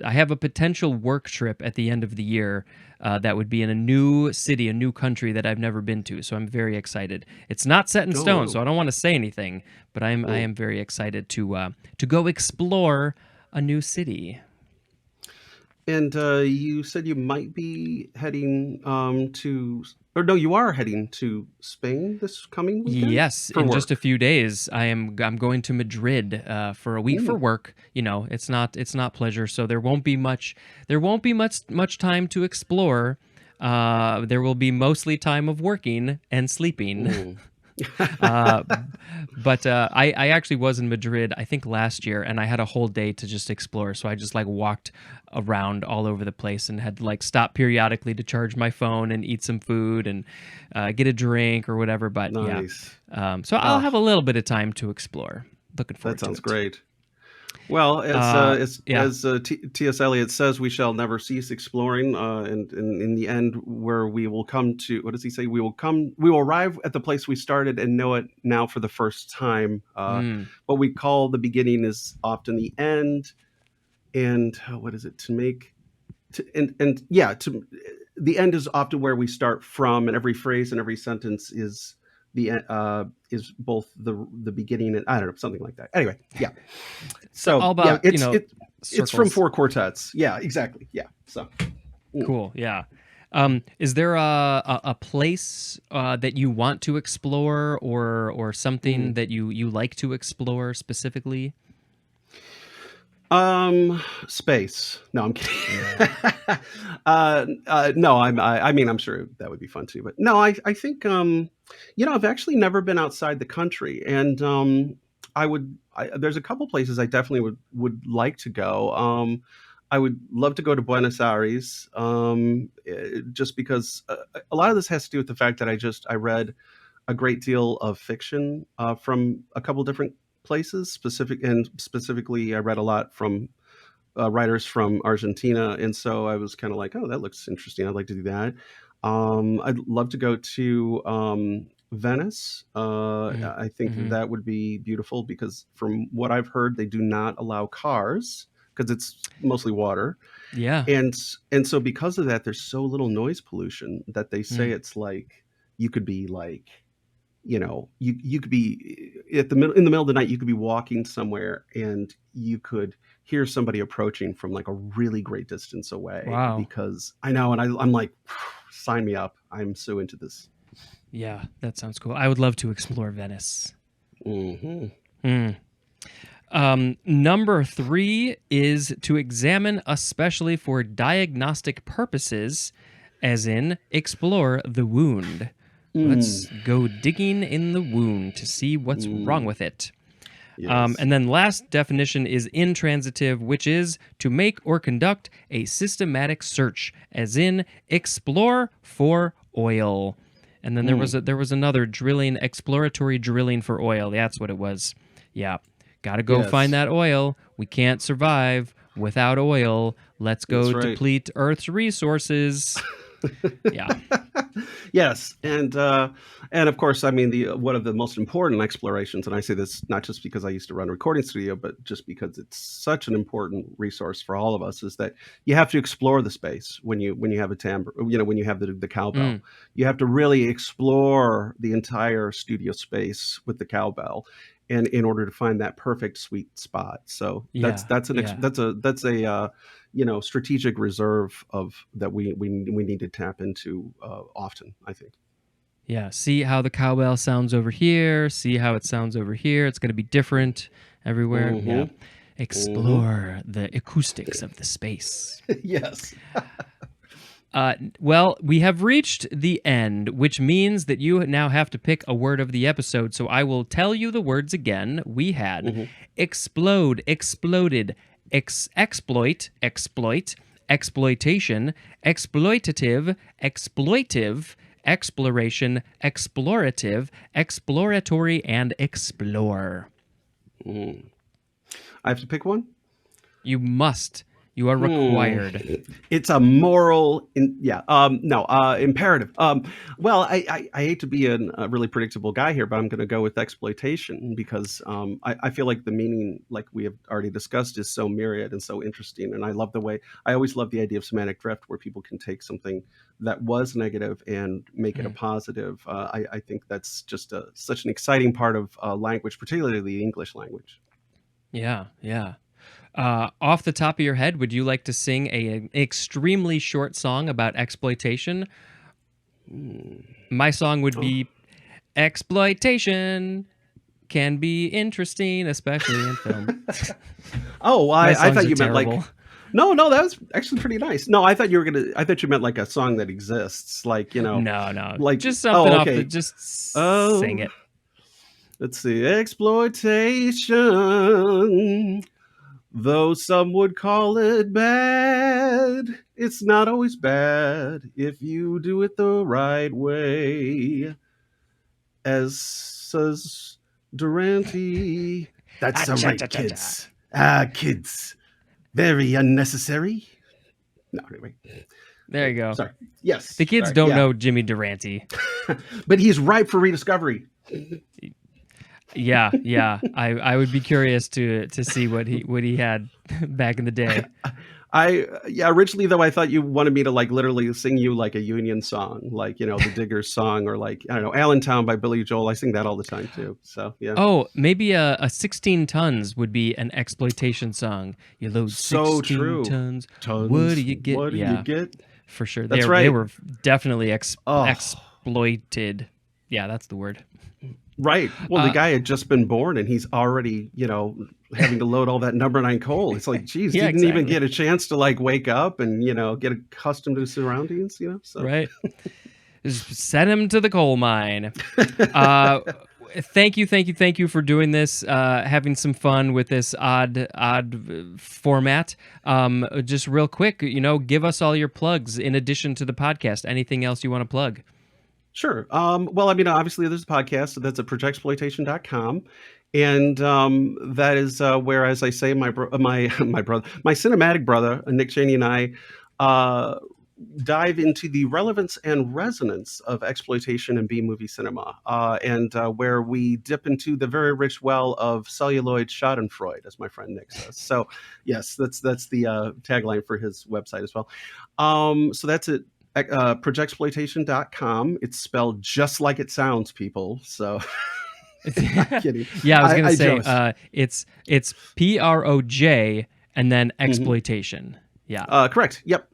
have a potential work trip at the end of the year that would be in a new city, a new country that I've never been to. So I'm very excited. It's not set in stone, so I don't want to say anything. But I am very excited to go explore a new city. And you said you might be heading or no, you are heading to Spain this coming weekend? Yes, For in work. just a few days, I'm going to Madrid for a week for work. You know, it's not pleasure, so there won't be much time to explore. There will be mostly time of working and sleeping. But I actually was in Madrid, I think last year, and I had a whole day to just explore. So I just like walked around all over the place and had to like stop periodically to charge my phone and eat some food and get a drink or whatever. But Nice. so I'll have a little bit of time to explore. Looking forward That sounds to it. great. Well, yeah. as T.S. Eliot says, we shall never cease exploring, and in the end, where we will come to, what does he say? We will arrive at the place we started and know it now for the first time. What we call the beginning is often the end, and what is it? The end is often where we start from, and every phrase and every sentence is is both the beginning and I don't know, something like that. Anyway, yeah. So all about, it's from circles. four quartets. Yeah, exactly. Yeah. So Cool. Yeah. Is there a place that you want to explore or something that you like to explore specifically? Space. No, I'm kidding. No, I mean, I'm sure that would be fun too. But no, I think I've actually never been outside the country, and there's a couple places I definitely would like to go. I would love to go to Buenos Aires, just because a lot of this has to do with the fact that I read a great deal of fiction from a couple different places. Specifically, I read a lot from writers from Argentina, and so I was kind of like, oh, that looks interesting. I'd like to do that. I'd love to go to Venice. I think that would be beautiful because from what I've heard, they do not allow cars because it's mostly water. Yeah. And so because of that, there's so little noise pollution that they say it's like you could be like, you could be in the middle of the night, you could be walking somewhere and you could hear somebody approaching from like a really great distance away. Wow. Because I know, and I'm like, sign me up. I'm so into this. Yeah, that sounds cool. I would love to explore Venice. Number 3 is to examine, especially for diagnostic purposes, as in explore the wound. Let's go digging in the wound to see what's wrong with it. Yes. And then last definition is intransitive, which is to make or conduct a systematic search, as in explore for oil. And then there was another exploratory drilling for oil. That's what it was. Yeah. Got to go find that oil. We can't survive without oil. Let's go deplete Earth's resources. Yeah. Yes, and of course, I mean, one of the most important explorations, and I say this not just because I used to run a recording studio, but just because it's such an important resource for all of us, is that you have to explore the space when you have a timbre, when you have the cowbell. You have to really explore the entire studio space with the cowbell, and in order to find that perfect sweet spot. So that's a strategic reserve that we need to tap into often, I think. Yeah, see how the cowbell sounds over here, see how it sounds over here. It's going to be different everywhere. Yeah. Explore the acoustics of the space. Yes. Well, we have reached the end, which means that you now have to pick a word of the episode. So I will tell you the words again. We had explode, exploded, exploit, exploitation, exploitative, exploitive, exploration, explorative, exploratory, and explore. I have to pick one? You must. You are required. It's a moral, imperative. Well, I hate to be a really predictable guy here, but I'm going to go with exploitation because I feel like the meaning, like we have already discussed, is so myriad and so interesting. And I always love the idea of semantic drift, where people can take something that was negative and make it a positive. I think that's just such an exciting part of language, particularly the English language. Yeah, yeah. Off the top of your head, would you like to sing an extremely short song about exploitation? My song would be Exploitation Can Be Interesting, especially in film. I thought you meant terrible. like... No, that was actually pretty nice. No, I thought you meant like a song that exists, like, No, like just something off okay. the, just sing it. Let's see, exploitation. Though some would call it bad, it's not always bad if you do it the right way. As says Durante. That's the right, kids. Kids. Very unnecessary. No, anyway. There you go. Sorry. Yes. The kids don't know Jimmy Durante. But he's ripe for rediscovery. Yeah. I would be curious to see what he had back in the day. Originally though, I thought you wanted me to like literally sing you like a Union song, like, the Diggers song, or like, I don't know, Allentown by Billy Joel. I sing that all the time too. So yeah. Oh, maybe a 16 tons would be an exploitation song. You load 16 tons. What do you get? What do you get? For sure. That's right. They were definitely exploited. Yeah, that's the word. Right. Well, the guy had just been born and he's already, having to load all that number 9 coal. It's like, geez, Yeah, didn't even get a chance to like wake up and, get accustomed to the surroundings, so. Right. Just send him to the coal mine. Thank you for doing this, having some fun with this odd format. Just real quick, give us all your plugs in addition to the podcast. Anything else you want to plug? Sure. Well, I mean, obviously there's a podcast, so that's at projectsploitation.com. And that is where, as I say, my cinematic brother, Nick Cheney, and I dive into the relevance and resonance of exploitation and B-movie cinema, and where we dip into the very rich well of celluloid schadenfreude, as my friend Nick says. So, yes, that's the tagline for his website as well. So that's it. Projectsploitation.com. It's spelled just like it sounds, people. So, not kidding. Yeah, I was going to say it's PROJ and then exploitation. Yeah. Correct. Yep.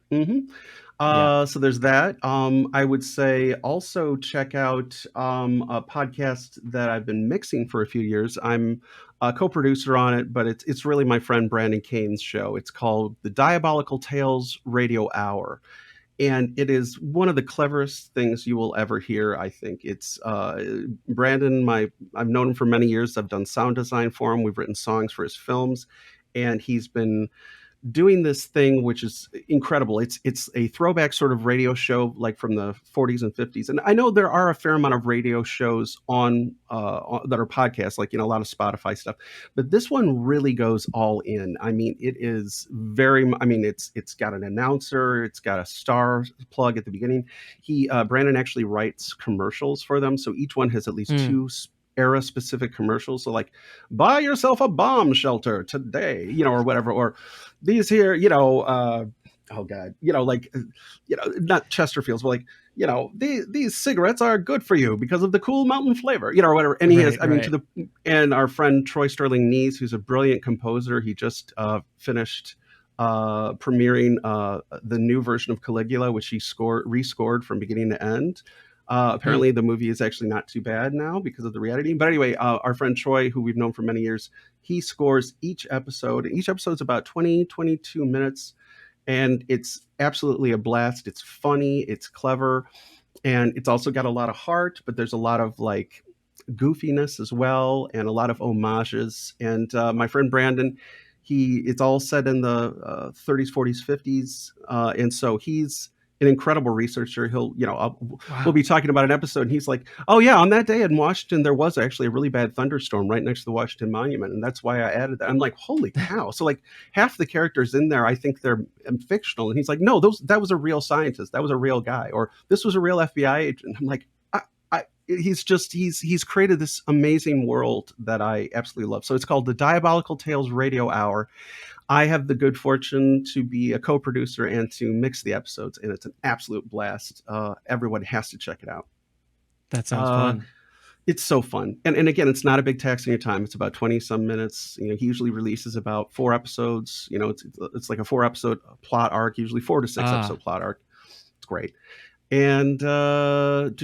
So there's that. I would say also check out a podcast that I've been mixing for a few years. I'm a co-producer on it, but it's really my friend Brandon Kane's show. It's called the Diabolical Tales Radio Hour. And it is one of the cleverest things you will ever hear, I think. It's Brandon, I've known him for many years. I've done sound design for him. We've written songs for his films. And he's been doing this thing which is incredible. It's a throwback sort of radio show, like from the 40s and 50s. And I know there are a fair amount of radio shows on that are podcasts, like a lot of Spotify stuff. But this one really goes all in. I mean, it is it's got an announcer, it's got a star plug at the beginning. Brandon actually writes commercials for them, so each one has at least 2 era specific commercials. So like, buy yourself a bomb shelter today, or whatever, or these here, not Chesterfields, but like, these cigarettes are good for you because of the cool mountain flavor, or whatever. And he has, and our friend Troy Sterling Nees, who's a brilliant composer, he just finished premiering the new version of Caligula, which he rescored from beginning to end. Apparently the movie is actually not too bad now because of the re-editing. But anyway, our friend Troy, who we've known for many years, he scores each episode. Each episode's about 22 minutes. And it's absolutely a blast. It's funny, it's clever, and it's also got a lot of heart, but there's a lot of like goofiness as well, and a lot of homages. And my friend Brandon, it's all set in the 30s, 40s, 50s. And so he's an incredible researcher. He'll, Wow. we'll be talking about an episode, and he's like, "Oh yeah, on that day in Washington, there was actually a really bad thunderstorm right next to the Washington Monument, and that's why I added that." I'm like, "Holy cow!" So like half the characters in there, I think they're fictional, and he's like, "No, that was a real scientist, that was a real guy, or this was a real FBI agent." I'm like, he's created this amazing world that I absolutely love. So it's called the Diabolical Tales Radio Hour. I have the good fortune to be a co-producer and to mix the episodes, and it's an absolute blast. Everyone has to check it out. That sounds fun. It's so fun. And again, it's not a big tax on your time. It's about 20 some minutes. He usually releases about 4 episodes. It's like a 4-episode plot arc, usually 4 to 6 episode plot arc. It's great. And and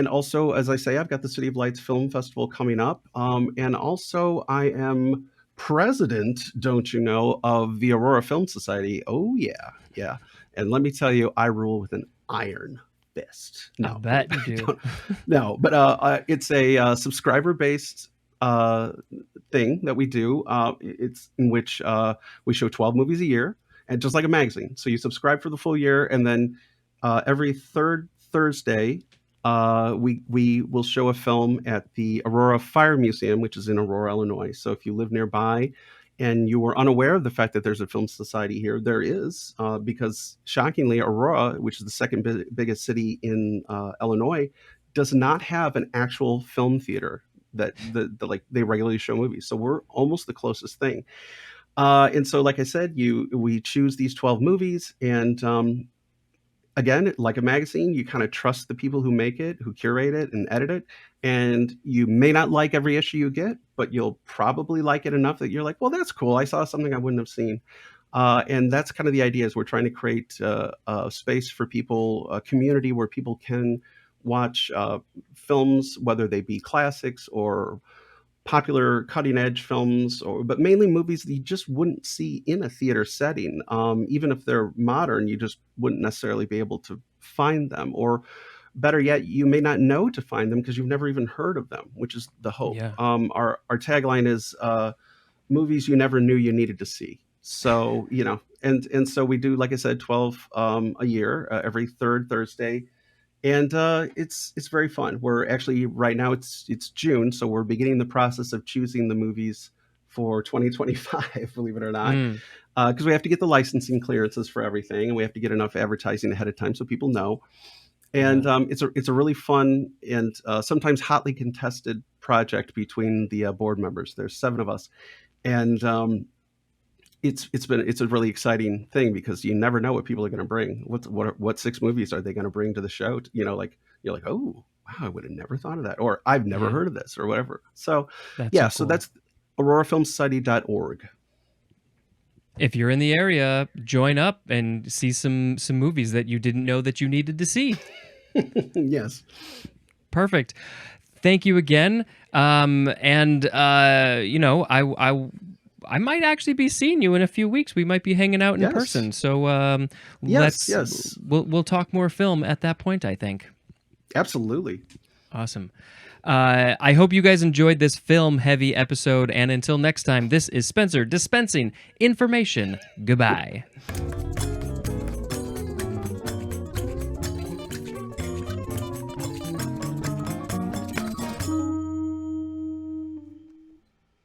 also, as I say, I've got the City of Lights Film Festival coming up. And also I am president, don't you know, of the Aurora Film Society. Oh yeah. And let me tell you, I rule with an iron fist. No, I bet you do. No, but it's a subscriber-based thing that we do. It's in which we show 12 movies a year, and just like a magazine. So you subscribe for the full year, and then every third Thursday, we will show a film at the Aurora Fire Museum, which is in Aurora, Illinois. So if you live nearby and you were unaware of the fact that there's a film society here, there is, because shockingly, Aurora, which is the second biggest city in Illinois, does not have an actual film theater that like they regularly show movies. So we're almost the closest thing. And so, like I said, we choose these 12 movies, and again, like a magazine, you kind of trust the people who make it, who curate it and edit it. And you may not like every issue you get, but you'll probably like it enough that you're like, well, that's cool. I saw something I wouldn't have seen. And that's kind of the idea, is we're trying to create a space for people, a community where people can watch films, whether they be classics or popular cutting edge films, but mainly movies that you just wouldn't see in a theater setting. Even if they're modern, you just wouldn't necessarily be able to find them, or better yet, you may not know to find them because you've never even heard of them, which is the hope. Yeah. Our tagline is movies you never knew you needed to see. So, and so we do, like I said, 12 a year, every third Thursday. And it's very fun. We're actually, right now it's June, so we're beginning the process of choosing the movies for 2025, believe it or not, because we have to get the licensing clearances for everything, and we have to get enough advertising ahead of time so people know. And it's a really fun and sometimes hotly contested project between the board members. There's 7 of us, and it's a really exciting thing because you never know what people are going to bring. What 6 movies are they going to bring to the show? You're like, oh wow, I would have never thought of that, or I've never heard of this, or whatever. So so that's aurorafilmsociety.org. If you're in the area, join up and see some movies that you didn't know that you needed to see. Yes. Perfect. Thank you again. I might actually be seeing you in a few weeks. We might be hanging out in person. So we'll talk more film at that point, I think. Absolutely. Awesome. I hope you guys enjoyed this film-heavy episode, and until next time, this is Spencer dispensing information. Goodbye.